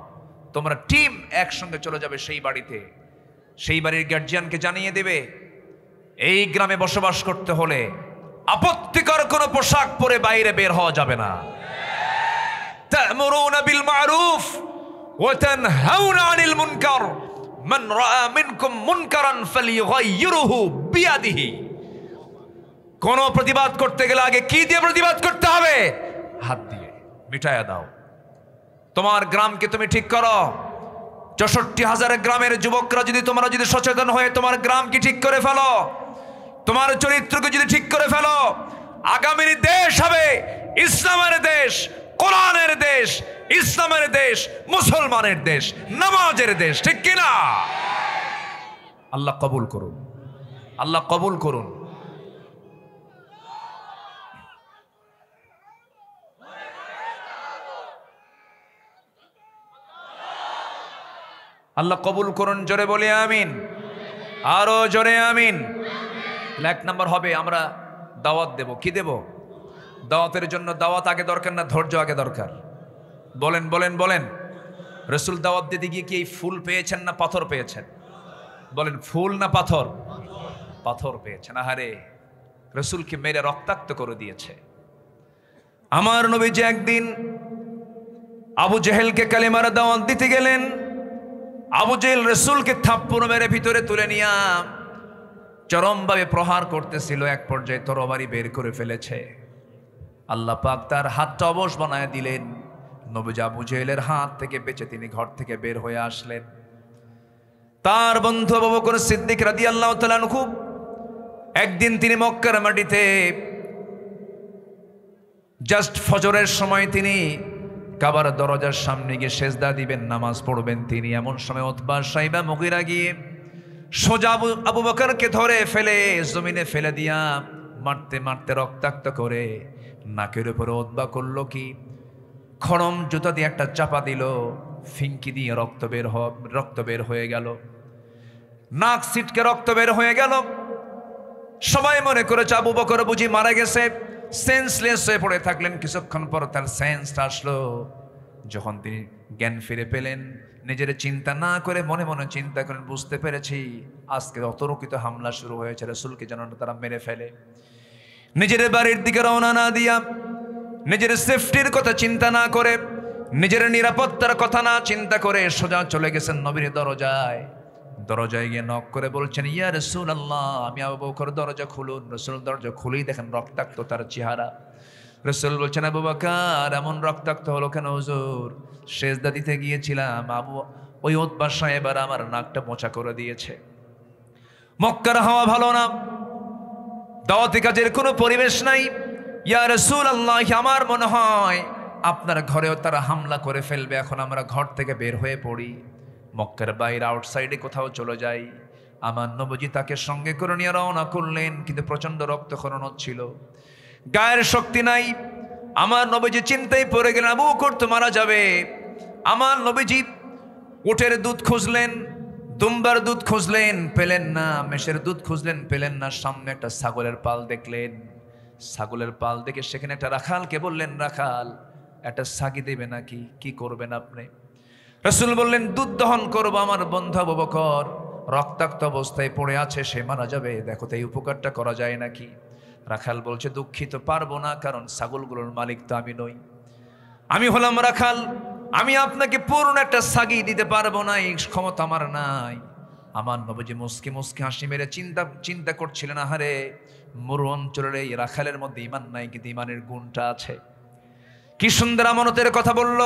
তোমরা টিম একসঙ্গে চলে যাবে সেই বাড়িতে, সেই বাড়ির গার্জিয়ানকে জানিয়ে দেবে, এই গ্রামে বসবাস করতে হলে আপত্তিকর কোনো পোশাক পরে বাইরে বের হওয়া যাবে না। তা'মুরুনা বিল মা'রুফ ওয়া তানহাউনা আনিল মুনকার মান রাআ মিনকুম মুনকারান ফালিয়ুগাইয়িরহু বিয়াদিহি। কোন প্রতিবাদ করতে গেলে আগে কি দিয়ে প্রতিবাদ করতে হবে? হাত দিয়ে মিটায়া দাও। তোমার গ্রামকে তুমি ঠিক করো। ৬৪,০০০ গ্রামের যুবকরা যদি তোমরা যদি সচেতন হয়ে তোমার গ্রামকে ঠিক করে ফেলো, তোমার চরিত্রকে যদি ঠিক করে ফেলো, আগামীর দেশ হবে ইসলামের দেশ, কোরআনের দেশ, ইসলামের দেশ, মুসলমানের দেশ, নামাজের দেশ, ঠিক কিনা? আল্লাহ কবুল করুন, আল্লাহ কবুল করুন। আল্লাহ কবুল করুন, জোরে বলি আমিন, আরো জোরে আমিন। ১ নাম্বার হবে, আমরা দাওয়াত দেব। কি দেব? দাওয়াতের জন্য দাওয়াত আগে দরকার না ধৈর্য আগে দরকার? বলেন বলেন বলেন। রাসূল দাওয়াত দিতে গিয়ে কি এই ফুল পেয়েছেন না পাথর পেয়েছেন? বলেন, ফুল না পাথর? পাথর পেয়েছেন। আহারে, রাসূলকে মেরে রক্তাক্ত করে দিয়েছে। আমার নবীজি একদিন আবু জেহেলকে কালিমার দাওয়াত দিতে গেলেন। আবু জেহেল রাসূলকে থাপ্পড় মেরে ভিতরে তুলে নিয়ে চরমভাবে প্রহার করতেছিল, এক পর্যায়ে তরবারি বের করে ফেলেছে। আল্লাহ পাক তার হাতটা অবশ বানায় দিলেন। নবী আবু জেহেলের হাত থেকে বেঁচে তিনি ঘর থেকে বের হয়ে আসলেন। তার বন্ধু আবু বকর সিদ্দিক রাদিয়াল্লাহু তাআলা আনহু একদিন তিনি মক্কার মাটিতে জাস্ট ফজরের সময় তিনি কাবার দরজার সামনে গিয়ে সেজদা দিবেন, নামাজ পড়বেন। তিনি এমন সময় উতবা সাইবা মুগীরা গিয়ে সোজা আবু বকরকে ধরে ফেলে জমিনে ফেলে দিয়া মারতে মারতে রক্তাক্ত করে নাকের উপরে উতবা করলো কি, খড়ম জুতা দিয়ে একটা চাপা দিল, ফিঙ্কি দিয়ে রক্ত বের হয়ে গেল, নাক সিটকে রক্ত বের হয়ে গেল। সবাই মনে করেছে আবু বকর বুঝি মারা গেছে, সেন্সলেস হয়ে পড়ে থাকলেন। কিছুক্ষণ পর তার সেন্সটা আসলো। যখন তিনি জ্ঞান ফিরে পেলেন, নিজের চিন্তা না করে মনে মনে চিন্তা করেন, বুঝতে পেরেছি আজকে অতর্কিত হামলা শুরু হয়েছে, রাসূলকে যেন তারা মেরে ফেলে। নিজের বাড়ির দিকে রওনা না দিয়া, নিজের সেফটির কথা চিন্তা না করে, নিজের নিরাপত্তার কথা না চিন্তা করে সোজা চলে গেছেন নবীর দরজায়। দরজায় গিয়ে নক করে বলছেন, ইয়া রাসূলুল্লাহ, আমি আবু বকর, দরজা খুলুন। রাসূল দরজা খুলেই দেখেন রক্তাক্ত তার চেহারা। রাসূল বলছেন, আবু বকর এমন রক্তাক্ত হলো কেন হুজুর? সেজদা দিতে গিয়েছিলাম, ওই উতবা সাহেব এবার আমার নাকটা মোচা করে দিয়েছে। মক্কার হাওয়া ভালো না, দাওয়াতি কাজের কোনো পরিবেশ নাই। ইয়া রাসূলুল্লাহ, আমার মনে হয় আপনার ঘরেও তারা হামলা করে ফেলবে, এখন আমরা ঘর থেকে বের হয়ে পড়ি, মক্কার বাইরে আউটসাইডে কোথাও চলে যাই। আমার নবীজি তাকে সঙ্গে করে নিয়ে রওনা করলেন, কিন্তু প্রচন্ড রক্তক্ষরণ হচ্ছিল, গায়ের শক্তি নাই। আমার নবীজি চিন্তায় পড়ে গেলেন, আবু বকর তো মারা যাবে। আমার নবীজি উটের দুধ খুঁজলেন, দুম্বার দুধ খুঁজলেন, পেলেন না। মেষের দুধ খুঁজলেন, পেলেন না। সামনে একটা ছাগলের পাল দেখলেন। ছাগলের পাল দেখে সেখানে একটা রাখালকে বললেন, রাখাল একটা ছাগি দেবে নাকি, কি করবেন আপনি? রাসূল বললেন, দুধ দহন করবো। আমার বন্ধু আবু বকর রক্তাক্ত অবস্থায় পড়ে আছে, সে মারা যাবে, দেখো তো এই উপকারটা করা যায় নাকি? রাখাল বলছে, দুঃখিত, পারবো না, কারণ ছাগলগুলোর মালিক তো আমি নই, আমি হলাম রাখাল, আমি আপনাকে পূর্ণ একটা ছাগি দিতে পারবো না, এই ক্ষমতা আমার নাই। আমার নবীজি মুস্কি মুস্কি হাসি মেরে চিন্তা করছিলেন, আহারে মরু অঞ্চলের এই রাখালের মধ্যে ইমান নাই, কিন্তু ইমানের গুণটা আছে। কি সুন্দর আমানতের কথা বলল।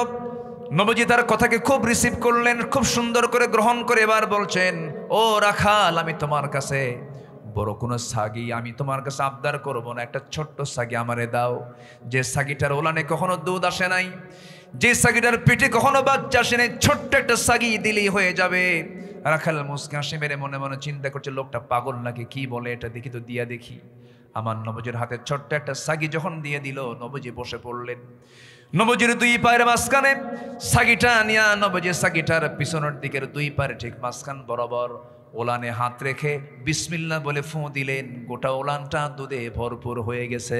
নবীজি তার কথাকে খুব রিসিভ করলেন, খুব সুন্দর করে গ্রহণ করে এবার বলছেন, ও রাখাল, আমি তোমার কাছে বড় কোনো ছাগি আমি তোমার কাছে আবদার করব না, একটা ছোট্ট ছাগি আমারে দাও, যে ছাগিটার ওলানে কখনো দুধ আসে নাই, যে ছাগিটার পেটে কখনো বাচ্চা আসে নাই, ছোট্ট একটা ছাগি দিলেই হয়ে যাবে। রাখাল মুস্কি হাসি মেরে মনে মনে চিন্তা করছে, লোকটা পাগল নাকি, কি বলে এটা, দেখি তো দিয়া দেখি। আমার নবীজির হাতে ছোট্ট একটা ছাগি যখন দিয়ে দিল, নবীজি বসে পড়লেন। নবীজির দুই পায়ের মাঝখানে ছাগিটা নিয়া নবীজি ছাগিটার পিছনের দিকের দুই পায়ের ঠিক মাঝখান বরাবর ওলানে হাত রেখে বিসমিল্লাহ বলে ফুঁ দিলেন। গোটা ওলানটা দুধে ভরপুর হয়ে গেছে।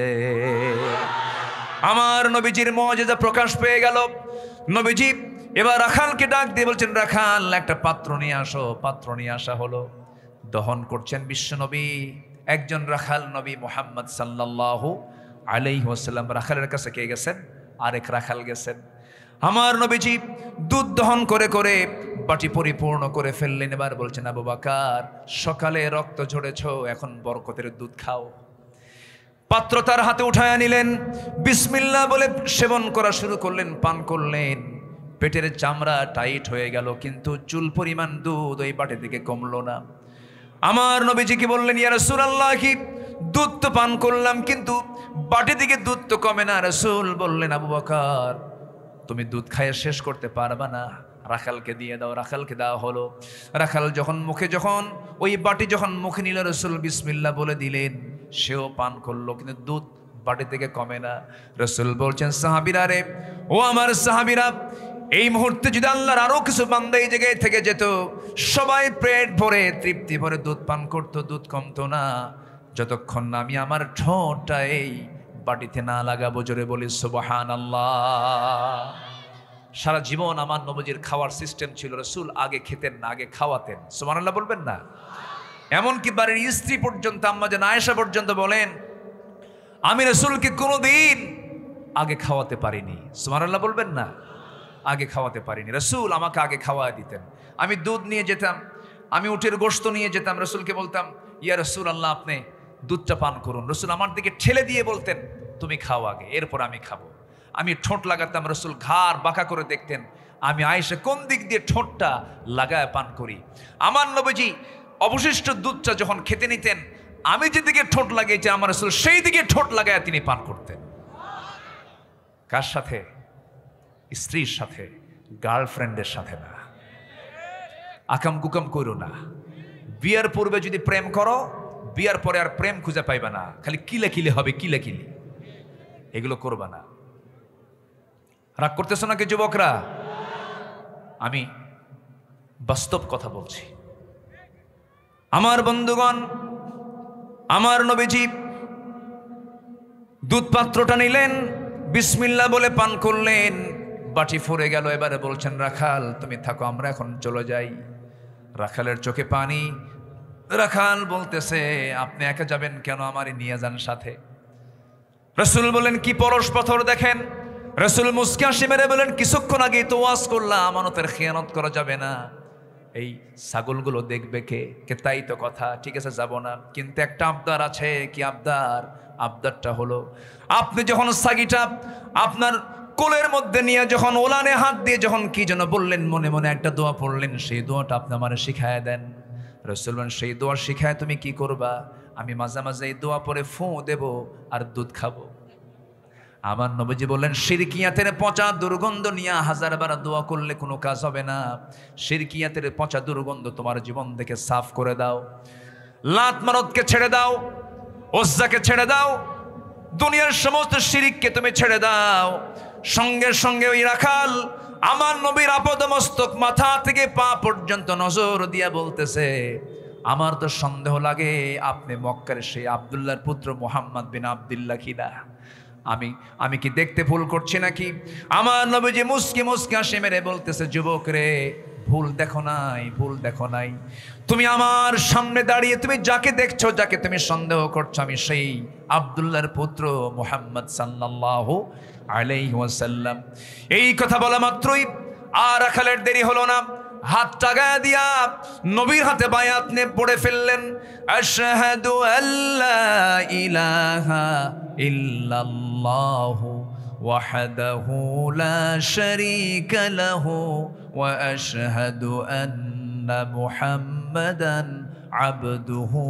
আমার নবীজির মুআজিজা প্রকাশ পেয়ে গেল। নবীজি এবার রাখালকে ডাক দিয়ে বলছেন, রাখাল একটা পাত্র নিয়ে আসো। পাত্র নিয়ে আসা হলো। দহন করছেন বিশ্বনবী, একজন রাখাল নবী মুহাম্মদ সাল্লাল্লাহু আলাইহি ওয়াসাল্লাম। রাখালের কাছে কে গেছেন? আরেক রাখাল গেছেন। আমার নবীজি দুধ দহন করে করে বাটি পরিপূর্ণ করে ফেললেন। এবার বলছেন, আবু বকর সকালে রক্ত ঝরেছ, এখন বরকতের দুধ খাও। পাত্র তার হাতে উঠায় নিলেন, বিসমিল্লাহ বলে সেবন করা শুরু করলেন, পান করলেন। পেটের চামড়া টাইট হয়ে গেল, কিন্তু চুল পরিমাণ দুধ ওই বাটি থেকে কমলো না। আমার নবীজি কি বললেন, ইয়া রাসূলুল্লাহ, কি দুধ তো পান করলাম, কিন্তু বাটি থেকে দুধ তো কমে না। রাসূল বললেন, আবু বকর তুমি দুধ খাইয়ে শেষ করতে পারবা না, রাখালকে দিয়ে দাও। রাখালকে দেওয়া হলো। রাখাল যখন ওই বাটি যখন মুখে নিল, রাসূল বিসমিল্লাহ বলে দিলেন, সেও পান করলো, কিন্তু দুধ বাটি থেকে কমে না। রাসূল বলছেন, সাহাবীরা রে, ও আমার সাহাবীরা, এই মুহূর্তে যদি আল্লাহর আরো কিছু বান্দা এই জায়গায় থেকে যেত, সবাই পেট ভরে তৃপ্তি ভরে দুধ পান করতো, দুধ কমতো না, যতক্ষণ না আমি আমার ঠোঁটটা এই বাটিতে না লাগাবো। জোরে বলি সুবহানাল্লাহ। সারা জীবন আমার নবীজির খাওয়ার সিস্টেম ছিল, রাসূল আগে খেতেন না, আগে খাওয়াতেন। সুবহানাল্লাহ বলবেন না? এমনকি বাড়ির স্ত্রী পর্যন্ত, আম্মা জান আয়েশা পর্যন্ত বলেন, আমি রাসূলকে কোনোদিন আগে খাওয়াতে পারিনি। সুবহানাল্লাহ বলবেন না? আগে খাওয়াতে পারিনি। রাসূল আমাকে আগে খাওয়া দিতেন। আমি দুধ নিয়ে যেতাম, আমি উটের গোশত নিয়ে যেতাম, রসুলকে বলতাম ইয়া রসুল আল্লাহ আপনি দুধটা পান করুন। রসুল আমার দিকে ঠেলে দিয়ে বলতেন তুমি খাও আগে, এরপর আমি খাবো। আমি ঠোঁট লাগাতাম, রসুল ঘাড় বাঁকা করে দেখতেন আমি আয়েশা কোন দিক দিয়ে ঠোঁটটা লাগায় পান করি। আমার নবীজি অবশিষ্ট দুধটা যখন খেতে নিতেন, আমি যেদিকে ঠোঁট লাগিয়েছি আমার রসুল সেই দিকে ঠোঁট লাগায় তিনি পান করতেন। কার সাথে? স্ত্রীর সাথে, গার্লফ্রেন্ডের সাথে না। আকাম কুকাম করো না। বিয়ার পূর্বে যদি প্রেম করো, বিয়ার পরে আর প্রেম খুঁজে পাইবে না, খালি কিলে কিলে হবে, কিলে কিলে। এগুলো করবা না। রাগ করতেছ নাকি যুবকরা? আমি বাস্তব কথা বলছি। আমার বন্ধুগণ, আমার নবীজি দুধ পাত্রটা নিলেন, বিসমিল্লাহ বলে পান করলেন, বাটি ফুরে গেল। এবারে বলছেন রাখাল তুমি থাকো, আমরা এখন চলে যাই। রাখালের চোখে পানি। রাখাল বলতেছে আপনি একা যাবেন কেন, আমারই নিয়ে যান সাথে। রসুল বলেন কি পরশ পাথর দেখেন। রসুল মুস্কি হাসি মেরে বলেন কিছুক্ষণ আগে তো ওয়াজ করলাম আমানতের খেয়ানত করা যাবে না, এই ছাগলগুলো দেখবে কে কে, তাই তো কথা, ঠিক আছে যাব না, কিন্তু একটা আবদার আছে। কি আবদার? আবদারটা হলো আপনি যখন ছাগিটা আপনার কোলের মধ্যে নিয়ে যখন ওলানে হাত দিয়ে যখন কি যেন বললেন, মনে মনে একটা দোয়া পড়লেন, সেই দোয়াটা আপনি আমার শিখায় দেন। রসুল বলেন সেই দোয়া শিখায় তুমি কি করবা? আমি মাঝে মাঝে এই দোয়া পরে ফু দেব আর দুধ খাবো। আমার নবীজি বললেন শিরকিয়াতের পচা দুর্গন্ধ নিয়ে হাজারবার দোয়া করলে কোনো কাজ হবে না। শিরকিয়াতের পচা দুর্গন্ধ তোমার জীবন থেকে সাফ করে দাও। লাত মারতকে ছেড়ে দাও, ওজ্জাকে ছেড়ে দাও, দুনিয়ার সমস্ত শিরিককে তুমি ছেড়ে দাও। সঙ্গে সঙ্গে ওই রাখাল আমার নবীর আপাদমস্তক মাথা থেকে পা পর্যন্ত নজর দিয়া বলতেছে আমার তো সন্দেহ লাগে আপনি মক্কার সেই আব্দুল্লাহর পুত্র মুহাম্মদ বিন আব্দুল্লাহ কিনা। আমি কি দেখতে ভুল করছি নাকি? আমার নবীজি মুস্কি মুস্কি হাসি মেরে বলতেছে যুবক রে, ভুল দেখো নাই, ভুল দেখো নাই। তুমি আমার সামনে দাঁড়িয়ে তুমি যাকে দেখছো, যাকে তুমি সন্দেহ করছো, আমি সেই আব্দুল্লাহর পুত্র মুহাম্মদ সাল্লাল্লাহু আলাইহি ওয়াসাল্লাম। এই কথা বলা মাত্রই আর রাখালের দেরি হলো না, হাত টাগায় দিয়া নবীর হাতে বায়াত নে পড়ে ফেললেন। আশহাদু আল্লা ইলাহা ইল্লাল্লাহু ওয়াহদাহু লা শারীকা লাহু ওয়া আশহাদু আন্না মুহাম্মাদান আবদুহু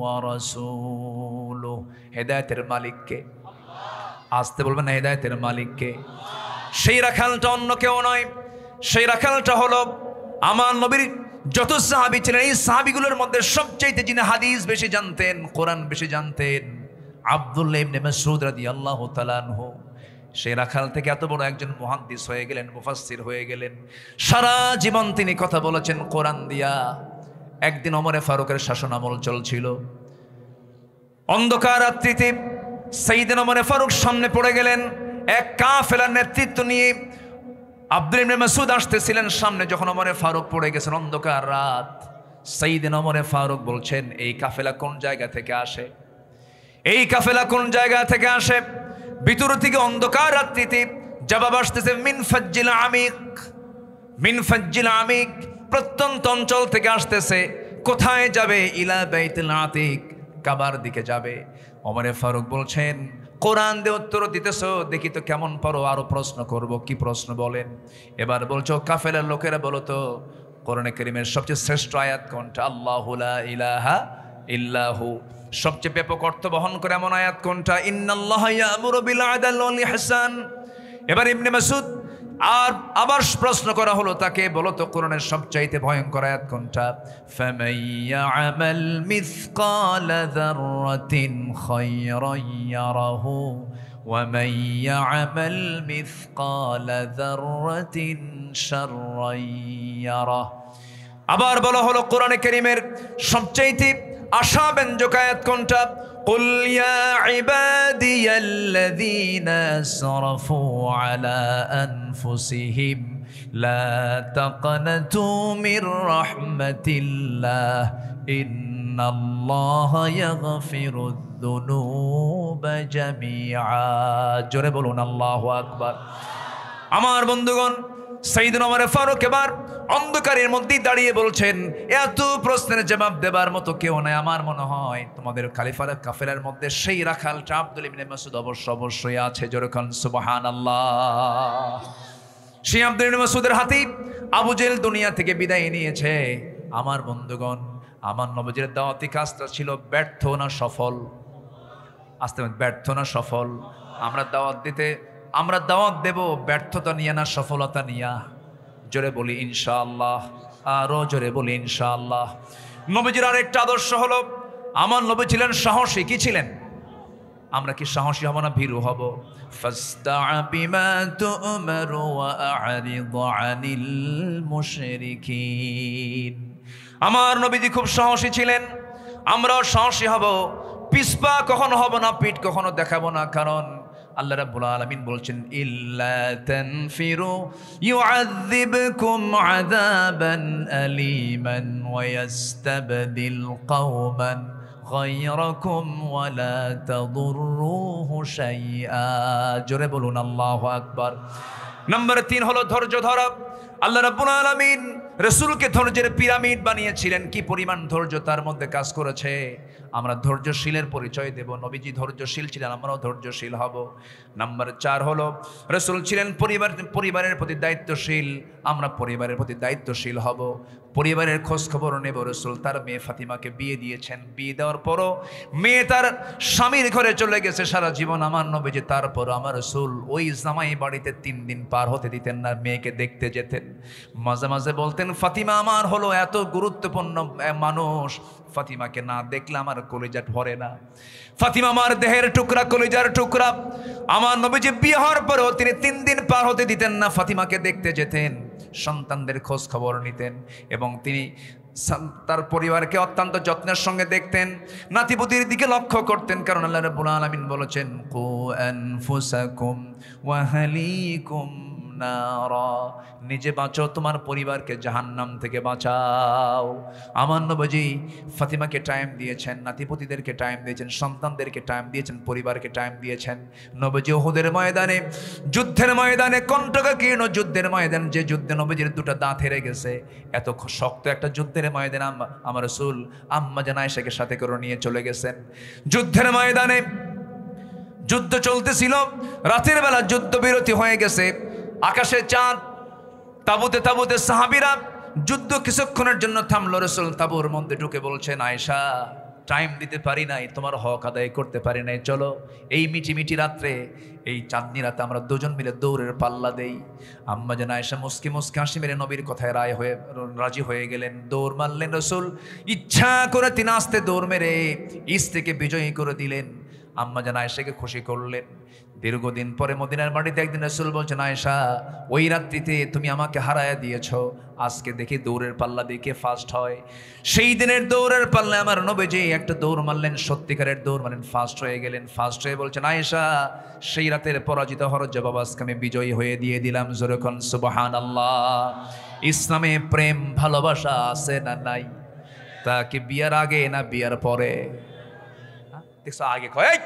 ওয়া রাসূলুহু। হেদায়েতের মালিককে আসতে বলবেন না, হেদায়েতের মালিককে। সেই রাখালটা অন্য কেউ নয়, সেই রাখালটা হলো আমার নবীর যত সাহাবী ছিলেন, এই সাহাবীগুলোর মধ্যে সবচেয়ে যিনি হাদিস বেশি জানতেন, কোরআন বেশি জানতেন, আব্দুল্লাহ ইবনে মাসউদ রাদিয়াল্লাহু তাআলা আনহু। সেই রাখাল থেকে এত বড় একজন মুহাদ্দিস হয়ে গেলেন, মুফাসসির হয়ে গেলেন। সারা জীবন তিনি কথা বলেছেন কোরআন দিয়া। একদিন ওমরে ফারুকের শাসন আমল চলছিল, অন্ধকার রাত্রিতে সাইয়েদনা ওমরে ফারুক সামনে পড়ে গেলেন। এক কাফেলার নেতৃত্ব নিয়ে আব্দুল্লাহ ইবনে মাসউদ আসতেছিলেন সামনে। যখন ওমরে ফারুক পড়ে গেছেন, অন্ধকার রাত, সাইয়েদনা ওমরে ফারুক বলছেন এই কাফেলা কোন জায়গা থেকে আসে, এই কাফেলা কোন জায়গা থেকে আসে? ভিতর থেকে অন্ধকার রাত্রিতে জবাব আসতেছে মিন ফাজ্জিল আমিক, মিন ফাজ্জিল আমিক, প্রত্যন্ত অঞ্চল থেকে আসতেছে। কোথায় যাবে? ইলা বাইতুল আতিক, কাবার দিকে যাবে। ওমরে ফারুক বলছেন কোরআন দিয়ে উত্তর দিতেছো, দেখি তো কেমন পারো, আরো প্রশ্ন করব। কি প্রশ্ন বলেন? এবার বলছো কাফেলার লোকেরা বলো তো কোরআনে কারীমের সবচেয়ে শ্রেষ্ঠ আয়াত কোনটা? আল্লাহু লা ইলাহা ইল্লাহু। সবচেয়ে ব্যাপক অর্থ বহন করে এমন আয়াত কোনটা? ইন্নাল্লাহা ইয়ামুরু বিল আদল ওয়াল ইহসান। এবার ইবনে মাসউদ আবার প্রশ্ন করা হলো তাকে, বলো তো কোরআনের সবচাইতে ভয়ঙ্কর আয়াত কোনটা? ফামান ইয়ামাল মিসকালা যাররাতিন খায়রান ইয়ারাহু ওয়া মান ইয়ামাল মিসকালা যাররাতিন শাররান ইয়ারাহু। আবার বলা হলো কোরআনে কারীমের সবচাইতে আশাব্যঞ্জক আয়াত কোনটা? কুল ইয়া ইবাদিয়াল্লাযীনা আসরাফু আলা আনফুসিহিম লা তাকনাতু মির রাহমাতিল্লাহ ইন্নাল্লাহা ইয়াগফিরুদ যুনুবা জামিআ। জোরে বলুন আল্লাহু আকবার। আমার বন্ধুগণ, সাইয়েদনা ওমর ফারুক এবার অন্ধকারের মধ্যে দাঁড়িয়ে বলছেন, এত প্রশ্নের জবাব দেবার মতো কেউ নাই। আমার মনে হয় তোমাদের খলিফার কাফেলার মধ্যে সেই রাখালটা আব্দুল্লাহ ইবনে মাসউদ অবশ্যই আছে। জোরে বলেন সুবহানাল্লাহ। সেই আব্দুল্লাহ ইবনে মাসউদের হাতেই আবু জেহেল দুনিয়া থেকে বিদায় নিয়েছে। আমার বন্ধুগণ, আমার নবীজির দাওয়াতি কাজটা ছিল ব্যর্থ না সফল? আসতে ব্যর্থ না সফল? আমরা দাওয়াত দেব ব্যর্থতা নিয়ে না সফলতা নিয়ে? জোরে বলি ইনশাআল্লাহ, আরো জোরে বলি ইনশাআল্লাহ। নবীজির আরেকটা আদর্শ হলো, আমার নবী ছিলেন সাহসী। কি ছিলেন? আমরা কি সাহসী হব না ভীরু হব? ফাসদা' বিমা তু'মারু ওয়া আ'রিদ আনিল মুশরিকিন। আমার নবীজি খুব সাহসী ছিলেন, আমরাও সাহসী হব। পিছপা কখনো হব না, পিঠ কখনো দেখাবো না। কারণ আল্লাহ রাব্বুল আলামিন বলছেন, ইল্লা তানফিরু ইউআযযিবকুম আযাবান আলীমান ওয়া ইস্তাবদিল কওমান গায়রাকুম ওয়া লা তাদুররুহু শাইআ। জোরে বলুন আল্লাহু আকবার। নাম্বার 3 হলো ধৈর্য ধরা। আল্লাহ রাব্বুল আলামিন রাসূলকে ধৈর্যের পিরামিড বানিয়েছিলেন। কি পরিমাণ ধৈর্য তার মধ্যে কাজ করেছে। আমরা ধৈর্যশীলের পরিচয় দেব। নবীজি ধৈর্যশীল ছিলেন, আমরাও ধৈর্যশীল হব। নাম্বার 4 হলো রাসূল ছিলেন পরিবারের প্রতি দায়িত্বশীল। আমরা পরিবারের প্রতি দায়িত্বশীল হব। পরিবারের খোঁজ খবর নেব। রাসূল তার মেয়ে ফাতিমাকে বিয়ে দিয়েছেন। বিয়ে দেওয়ার পরও মেয়ে তার স্বামীর ঘরে চলে গেছে সারা জীবন। আমার নবীজি তারপর আমার রাসূল ওই জামাই বাড়িতে 3 দিন পার হতে দিতেন না, মেয়েকে দেখতে যেতেন। মাঝে মাঝে বলতেন, ফাতিমা আমার হলো এত গুরুত্বপূর্ণ মানুষ, ফাতিমাকে না দেখলে আমার কলিজা ভরে না। ফাতিমা আমার দেহের টুকরা, কলিজার টুকরা। আমার নবীজি বিয়ে হওয়ার পরেও তিনি 3 দিন পার হতে দিতেন না, ফাতিমাকে দেখতে যেতেন, সন্তানদের খোঁজ খবর নিতেন এবং তিনি তার পরিবারকে অত্যন্ত যত্নের সঙ্গে দেখতেন, নাতিপুতির দিকে লক্ষ্য করতেন। কারণ আল্লাহ রাব্বুল আলামিন বলেছেন, কু আনফুসাকুম ওয়া আহলিকুম নারা। নিজে বাঁচো, তোমার পরিবারকে জাহান্নাম থেকে বাঁচাও। আমার নবীজি ফাতিমাকে টাইম দিয়েছেন, নাতিপুতিদেরকে টাইম দিয়েছেন, সন্তানদেরকে টাইম দিয়েছেন, পরিবারকে টাইম দিয়েছেন। নবীজি উহুদের ময়দানে, যুদ্ধের ময়দানে, কণ্টকাকীর্ণ যুদ্ধের ময়দান, যে যুদ্ধে নবীজির 2টা দাঁত হেরে গেছে, এত শক্ত একটা যুদ্ধের ময়দানে আমার রাসূল আম্মা জান আয়েশাকে সাথে করে নিয়ে চলে গেছেন। যুদ্ধের ময়দানে যুদ্ধ চলতেছিল, রাতের বেলা যুদ্ধ বিরতি হয়ে গেছে, আকাশে চাঁদ, তাবুতে তাবুতে সাহাবীরা। যুদ্ধ কিছুক্ষণের জন্য থামলো। রাসূল তাবুর মধ্যে ঢুকে বলছেন, আয়েশা টাইম দিতে পারি নাই, তোমার হক আদায় করতে পারি নাই, চলো এই মিটি মিটি রাত্রে, এই চাঁদনি রাতে আমরা দুজন মিলে দৌড়ের পাল্লা দেই। আম্মা জান আয়েশা মুস্কি মুস্কি হাসি মেরে নবীর কথায় রাজি হয়ে গেলেন। দৌড় মারলেন রাসূল। ইচ্ছা করে তিনি আস্তে দৌড় মেরে ইস্তেকে বিজয়ী করে দিলেন। আম্মা জান আয়েশাকে খুশি করলেন। দীর্ঘদিন পরে মদিনার মাটিতে একদিন রাসূল বলছেন, আয়েশা ওই রাত্রিতে তুমি আমাকে হারায়া দিয়েছ, আজকে দেখি দৌড়ের পাল্লা দেখে ফার্স্ট হয়। সেই দিনের দৌড়ের পাল্লা আমার নবীজি একটা দৌড় মারলেন, সত্যিকারের দৌড় মারলেন, ফার্স্ট হয়ে গেলেন। ফার্স্ট হয়ে বলছেন, আয়েশা সেই রাতের পরাজিত হওয়ার জবাব আজকে আমি বিজয়ী হয়ে দিয়ে দিলাম। জোরে কোন সুবহানাল্লাহ। ইসলামে প্রেম ভালোবাসা আছে না নাই? তা কি বিয়ার আগে না বিয়ার পরে? দেখছো আগে কয়,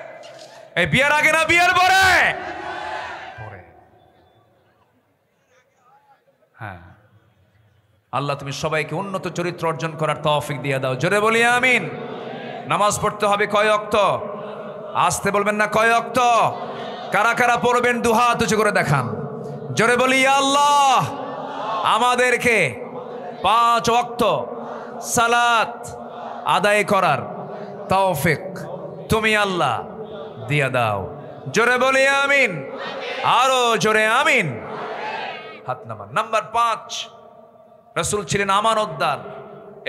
এই বিয়ার আগে না বিয়ার পরে? পরে। হ্যাঁ, আল্লাহ তুমি সবাইকে উন্নত চরিত্র অর্জন করার তৌফিক দিয়ে দাও। জোরে বলি আমিন। নামাজ পড়তে হবে কয় ওয়াক্ত? আসতে বলবেন না, কয় ওয়াক্ত? কারা কারা পড়বেন 2 হাত উঁচু করে দেখান। জোরে বলি, ইয়া আল্লাহ আমাদেরকে 5 ওয়াক্ত সালাত আদায় করার তৌফিক তুমি আল্লাহ দিয়া দাও। জোরে বলি আমিন। আরো জোরে আমিন। হাত নামান। নাম্বার 5, রাসূল ছিলেন আমানতদার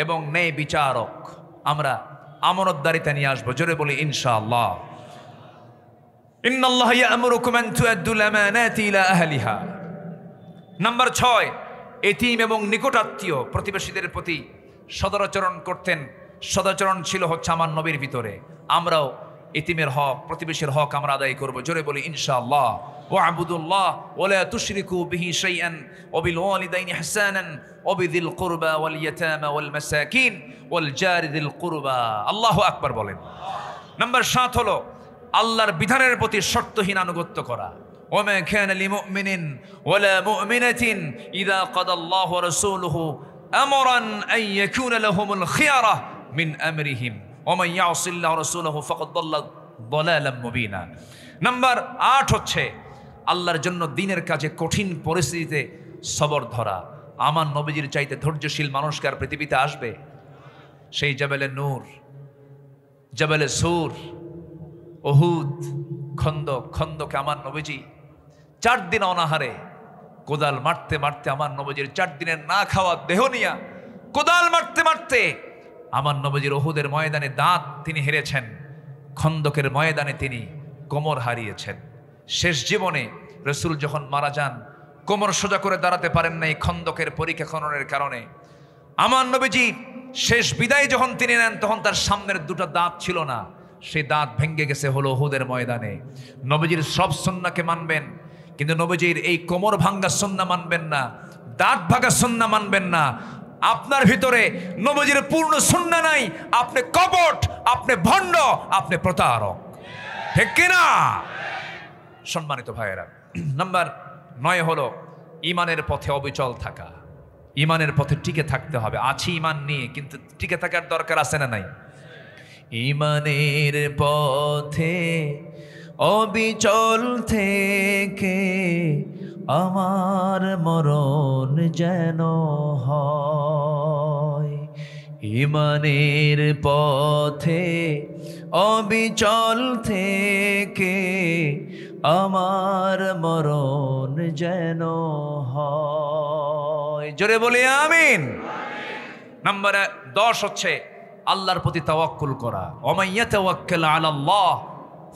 এবং ন্যায় বিচারক। আমরা আমানতদারিতা নিয়ে আসবো। জোরে বলি ইনশাআল্লাহ। ইন্নাল্লাহা ইয়া'মুরুকুম আন তু'আদ্দুল আমানাতি ইলা আহলিহা। নাম্বার 6, এতিম এবং নিকটাত্মীয় প্রতিবেশীদের প্রতি সদাচরণ করতেন। সদাচরণ ছিল হচ্ছে আমার নবীর ভিতরে। আমরাও এতিমের হক, প্রতিবেশীর হক আমরা আদায় করব। জোরে বলি ইনশাআল্লাহ। ওয়া'বুদুল্লাহ ওয়া লা তুশরিকু বিহি শাইআন ওয়া বিল ওয়ালিদাইনি ইহসানান ওয়া বিযিল কুরবা ওয়াল ইয়াতামা ওয়াল মাসাকিন ওয়াল জারি যিল কুরবা। আল্লাহু আকবার বলেন। নাম্বার 7 হলো আল্লাহর বিধানের প্রতি শর্তহীন আনুগত্য করা। ওয়ামা কানা লিমুমিনিন ওয়ালা মুমিনাতিন ইযা কাদাল্লাহু ওয়া রাসূলুহু আমরান আন ইয়াকুনা লাহুমুল খিয়ারা মিন আমরিহিম ওয়া মান ইয়াসিল্লাহু ওয়া রাসূলুহু ফাকাদ দাল্লা দালালাম মুবিনা। নাম্বার 8 হচ্ছে আল্লাহর জন্য দ্বীনের কাজে কঠিন পরিস্থিতিতে সবর ধরা। আমার নবীজির চাইতে ধৈর্যশীল মানুষকে আর পৃথিবীতে আসবে? সেই জাবেলে নূর, জাবেলে সূর, উহুদ, খন্দকে আমার নবীজি 4 দিন অনাহারে কোদাল মারতে মারতে আমার নবীজির 4 দিনের না খাওয়া দেহ নিয়া কোদাল মারতে মারতে আমার নবীজির উহুদের ময়দানে দাঁত তিনি হেরেছেন, খন্দকের ময়দানে তিনি কোমর হারিয়েছেন। শেষ জীবনে রসুল যখন মারা যান কোমর সোজা করে দাঁড়াতে পারেন নাই খন্দকের পরীক্ষা খননের কারণে। আমার নবীজি শেষ বিদায় যখন তিনি নেন তখন তার সামনের 2টা দাঁত ছিল না, সেই দাঁত ভেঙে গেছে হলো উহুদের ময়দানে। নবীজির সব সুন্নাহকে মানবেন, কিন্তু নবীজির এই কোমর ভাঙ্গা সুন্নাহ মানবেন না, দাঁত ভাঙা সুন্নাহ মানবেন না। আপনার ভিতরে নবীজির পূর্ণ সুন্নাহ নাই, আপনি কপট, আপনি ভণ্ড, আপনি প্রতারক, ঠিক কিনা? সম্মানিত ভাইয়েরা, নাম্বার 9 হলো ইমানের পথে অবিচল থাকা। ইমানের পথে টিকে থাকতে হবে। আছি ইমান নিয়ে, কিন্তু টিকে থাকার দরকার আছে না নাই? ইমানের পথে অবিচল থেকে আমার মরণ যেন হয়। ইমানের পথে অবিচল থেকে আমার মরণ যেন হয়। জোরে বলি আমিন। নাম্বার 10 হচ্ছে আল্লাহর প্রতি তাওয়াক্কুল করা। ওয়া ইয়াতাওয়াক্কাল আলাল্লাহ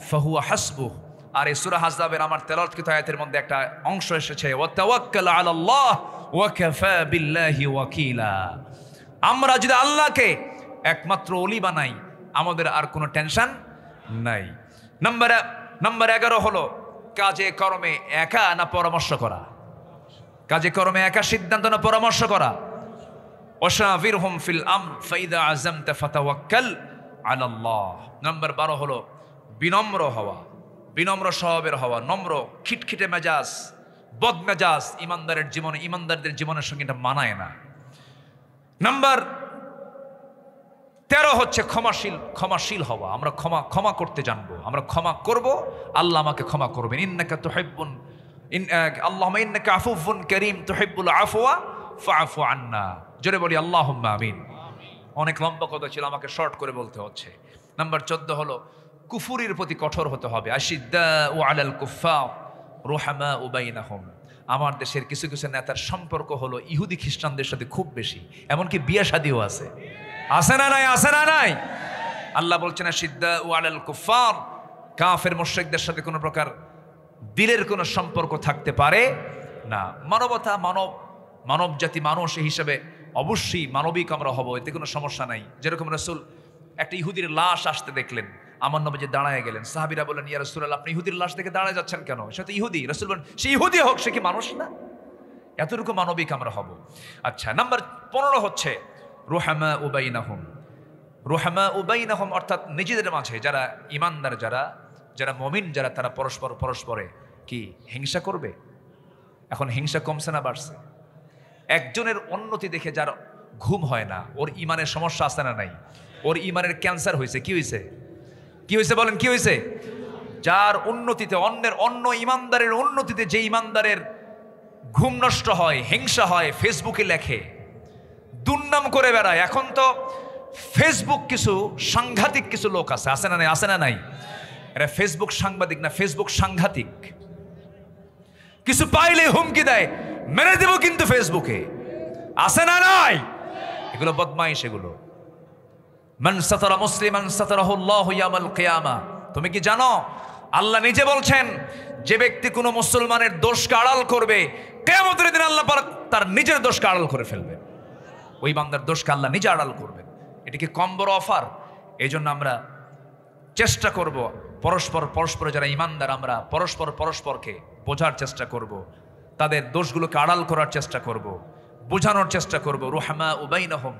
ফাহুয়া হাসবুহ। আর এই সূরা আহজাবের আমার তেলাওয়াতকৃত আয়াতের মধ্যে একটা অংশ এসেছে, ওয়া তাওয়াক্কাল আলাল্লাহ ওয়া কাফা বিল্লাহি ওয়াকিলা। আমরা যদি আল্লাহকে একমাত্র ওলি বানাই, আমাদের আর কোনো টেনশন নাই। নাম্বার 11 হলো কাজে কর্মে একা না পরামর্শ করা। কাজে কর্মে একা সিদ্ধান্ত না পরামর্শ করা। ওয়াশাবিরহুম ফিল আমর ফাইদা আযামতা ফাতাওয়াক্কাল আলাল্লাহ। নাম্বার 12 হলো বিনম্র হওয়া, বিনম্র স্বভাবের হওয়া, নম্র, খিটখিটে মেজাজ, বদমেজাজ ইমানদারের জীবনে, ইমানদারদের জীবনের সঙ্গে এটা মানায় না। নাম্বার 13 হচ্ছে ক্ষমাশীল হওয়া। আমরা ক্ষমা করতে জানবো, আমরা ক্ষমা করব, আল্লাহ আমাকে ক্ষমা করবেন। ইন্নাকা তুহিব্বুন আল্লাহুম্মা ইন্নাকা আফুউন কারীম তুহিব্বুল আফওয়া ফাআফু আন্না। জোরে বলি আল্লাহুম্মা আমিন। অনেক লম্বা কথা ছিল, আমাকে শর্ট করে বলতে হচ্ছে। নাম্বার 14 হলো কুফুরির প্রতি কঠোর হতে হবে। আশিদ্দাউ আলাল কুফফার রুহামাউ বাইনাহুম। আমার দেশের কিছু কিছু নেতার সম্পর্ক হলো ইহুদি খ্রিস্টানদের সাথে খুব বেশি, এমনকি বিয়ে শাদীও আছে। আছে না নাই? আছে না নাই? আল্লাহ বলছেন আশিদ্দাউ আলাল কুফফার, কাফের মুশরিকদের সাথে কোনো প্রকার দিলের কোনো সম্পর্ক থাকতে পারে না। মানবতা, মানব জাতি, মানুষ হিসেবে অবশ্যই মানবিক আমরা হব, এতে কোনো সমস্যা নাই। যেরকম রাসূল একটা ইহুদির লাশ আসতে দেখলেন, আমার নবীজি দাঁড়ায় গেলেন। সাহাবীরা বললেন, ইয়া রাসূলুল্লাহ, আপনি ইহুদির লাশ দেখে দাঁড়ায় যাচ্ছেন কেন? সে তো ইহুদি। রাসূল বলেন, সে ইহুদি হোক, সে কি মানুষ না? এতটুকু মানবিক আমরা হব। আচ্ছা, নাম্বার 15 হচ্ছে রুহামাউ বাইনাহুম। রুহামাউ বাইনাহুম অর্থাৎ নিজেদের মাঝে যারা ইমানদার, যারা মুমিন, তারা পরস্পরে কি হিংসা করবে? এখন হিংসা কমছে না বাড়ছে? একজনের উন্নতি দেখে যার ঘুম হয় না, ওর ইমানের সমস্যা আছে না নাই? ওর ইমানের ক্যান্সার হয়েছে। কি হয়েছে বলেন, কি হয়েছে? যার উন্নতিতে, অন্য ইমানদারের উন্নতিতে যে ইমানদারের ঘুম নষ্ট হয়, হিংসা হয়, ফেসবুকে লেখে, দুর্নাম করে বেড়ায়। এখন তো ফেসবুক কিছু সাংঘাতিক কিছু লোক আছে না নাই? আছে না নাই? এরা ফেসবুক সাংবাদিক না, ফেসবুক সাংঘাতিক। কিছু পাইলে হুমকি দেয়, মেরে দেব কিন্তু ফেসবুকে। আছে না নাই? এগুলো বদমাইশ। এগুলো মান সাতারা মুসলিমান সাতারাহুল্লাহু ইয়াউমাল কিয়ামা। তুমি কি জানো আল্লাহ নিজে বলছেন, যে ব্যক্তি কোনো মুসলমানের দোষকে আড়াল করবে, কিয়ামতের দিন আল্লাহ পাক তার নিজের দোষকে আড়াল করে ফেলবেন। ওই বান্দার দোষকে আল্লাহ নিজে আড়াল করবেন। এটা কি কম বড় অফার? এই জন্য আমরা চেষ্টা করব, পরস্পর যারা ইমানদার, আমরা পরস্পরকে বোঝার চেষ্টা করব, তাদের দোষগুলোকে আড়াল করার চেষ্টা করব, বোঝানোর চেষ্টা করব। রুহামাউ বাইনাহুম,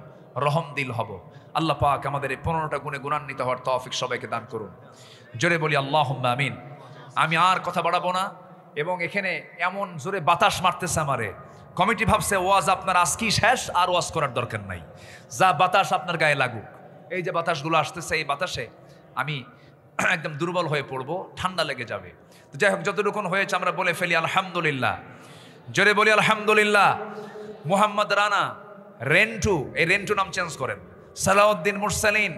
রহম দিল হব। আল্লাহ পাক আমাদের এই 15টা গুণে গুণান্বিত হওয়ার তৌফিক সবাইকে দান করুন। জোরে বলি আল্লাহুম্মা আমিন। আমি আর কথা বাড়াবো না, এবং এখানে এমন জোরে বাতাস মারতেছে আমারে, কমিটি ভাবছে ওয়াজ আপনার আজকেই শেষ, আর ওয়াজ করার দরকার নাই, যা বাতাস আপনার গায়ে লাগুক। এই যে বাতাসগুলো আসতেছে, এই বাতাসে আমি একদম দুর্বল হয়ে পড়বো, ঠান্ডা লেগে যাবে। তো যাই হোক, যতটুকুন হয়েছে আমরা বলে ফেলি আলহামদুলিল্লাহ, জোরে বলি আলহামদুলিল্লাহ। মোহাম্মদ রানা, রেন্টু, এই রেন্টু নাম চেঞ্জ করেন, সালাউদ্দিন মুরসালিন,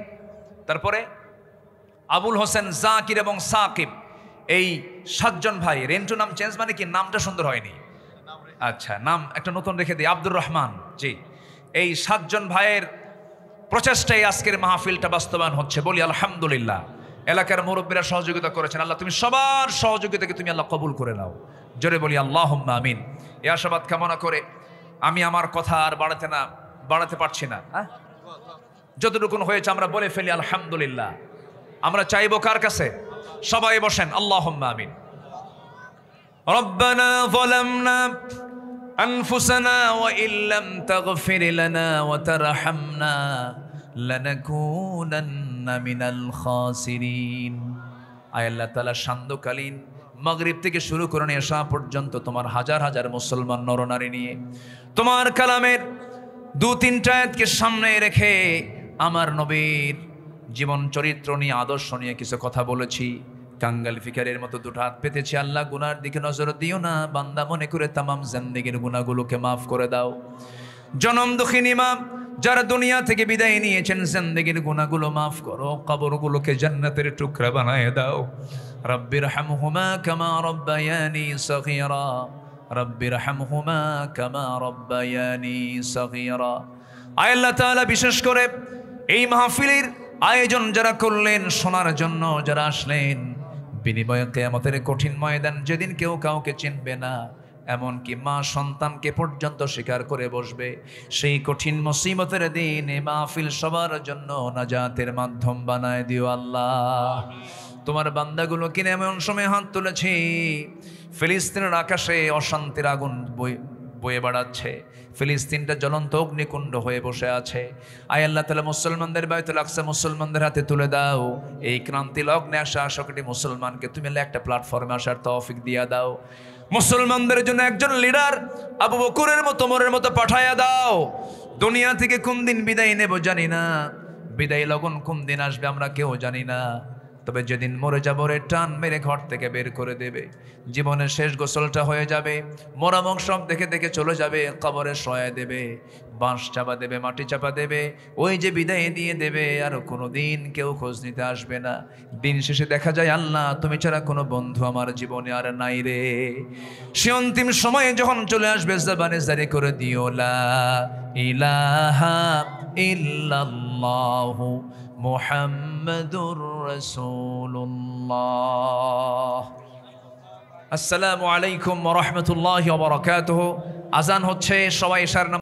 তারপরে আবুল হোসেন জাকির এবং সাকিব, এই 7 জন ভাই। রেন্টু নাম চেঞ্জ মানে কি, নামটা সুন্দর হয়নি? আচ্ছা, নাম একটা নতুন রেখে দিই, আব্দুর রহমান। জি, এই 7 জন ভাইয়ের প্রচেষ্টায় আজকের মাহফিলটা বাস্তবায়ন হচ্ছে, বলি আলহামদুলিল্লাহ। এলাকার মুরব্বীরা সহযোগিতা করেছেন, আল্লাহ তুমি সবার সহযোগিতাকে তুমি আল্লাহ কবুল করে নাও, জোরে বলি আল্লাহুম্মা আমিন। এই আশাবাদ কামনা করে আমি আমার কথা আর বাড়াতে পারছি না। যতটুকুন হয়েছে আমরা বলে ফেলি আলহামদুলিল্লাহ। আমরা চাইবো কার কাছে? সবাই বসেন, আল্লাহুম্মা আমিন। রব্বানা যালামনা আনফুসানা ওয়া ইল্লাম তাগফির লানা ওয়া তারহামনা লানাকুনান্না মিনাল খাসিরিন। আয় আল্লাহ তাআলা, সান্ধ্যকালীন মাগরিব থেকে শুরু করে এশা পর্যন্ত তোমার হাজার হাজার মুসলমান নরনারী নিয়ে তোমার কালামের 2-3টা আয়াতকে সামনে রেখে আমার নবীর জীবন চরিত্র নিয়ে, আদর্শ নিয়ে কিছু কথা বলেছি। কাঙ্গাল ফিকারের মতো 2টা হাত পেতেছি। আল্লাহ, গুনার দিকে নজর দিও না, বান্দা মনে করে তামাম জিন্দেগির গুনাহগুলোকে মাফ করে দাও। জনম দুঃখিনী মা যারা দুনিয়া থেকে বিদায় নিয়েছেন, জিন্দেগির গুনাহগুলো মাফ করো, কবরগুলোকে জান্নাতের টুকরা বানায় দাও। রব্বির হামহুমা কামা রব্বায়ানি সগীরা, রব্বির হামহুমা কামা রব্বায়ানি সগীরা। আয় আল্লাহ তাআলা, বিশেষ করে এই মাহফিলের আয়োজন যারা করলেন, শোনার জন্য যারা আসলেন, বিনিময়ে কিয়ামতের কঠিন ময়দান যেদিন কেউ কাউকে চিনবে না, এমনকি মা সন্তানকে পর্যন্ত স্বীকার করে বসবে, সেই কঠিন মুসিবতের দিন এই মাহফিল সবার জন্য নাজাতের মাধ্যম বানায় দিও আল্লাহ। তোমার বান্দাগুলো কিনে এমন সময় হাত তুলেছি, ফিলিস্তিনের আকাশে অশান্তির আগুন বয়ে বেড়াচ্ছে, ফিলিস্তিনটা জ্বলন্ত অগ্নিকুণ্ড হয়ে বসে আছে। আয় আল্লাহ তাআলা, মুসলমানদের বাইতুল আকসা মুসলমানদের হাতে তুলে দাও। এই ক্রান্তি লগ্নে আসা 100 মুসলমানকে তুমি একটা প্ল্যাটফর্মে আসার তৌফিক দিয়া দাও। মুসলমানদের জন্য একজন লিডার আবু বকরের মতো, ওমরের মতো পাঠায়া দাও। দুনিয়া থেকে কোন দিন বিদায় নেব জানি না, বিদায় লগন কোন দিন আসবে আমরা কেউ জানি না, তবে যেদিন মরে যাবো রে টান মেরে ঘর থেকে বের করে দেবে, জীবনের শেষ গোসলটা হয়ে যাবে, মরামক সব দেখে দেখে চলে যাবে, কবরে শোয়া দেবে, বাঁশ চাপা দেবে, মাটি চাপা দেবে, ওই যে বিদায় দিয়ে দেবে, আর কোনো দিন কেউ খোঁজ নিতে আসবে না। দিন শেষে দেখা যায়, আল্লাহ তুমি ছাড়া কোনো বন্ধু আমার জীবনে আর নাই রে। সে অন্তিম সময়ে যখন চলে আসবে, জবানে জারি করে দিও লা ইলাহা ইল্লাল্লাহু মুহাম্মাদুর রাসূলুল্লাহ। আসসালামু আলাইকুম ওয়া রাহমাতুল্লাহি ওয়া বারাকাতুহু। আজান হচ্ছে, সবাই এশার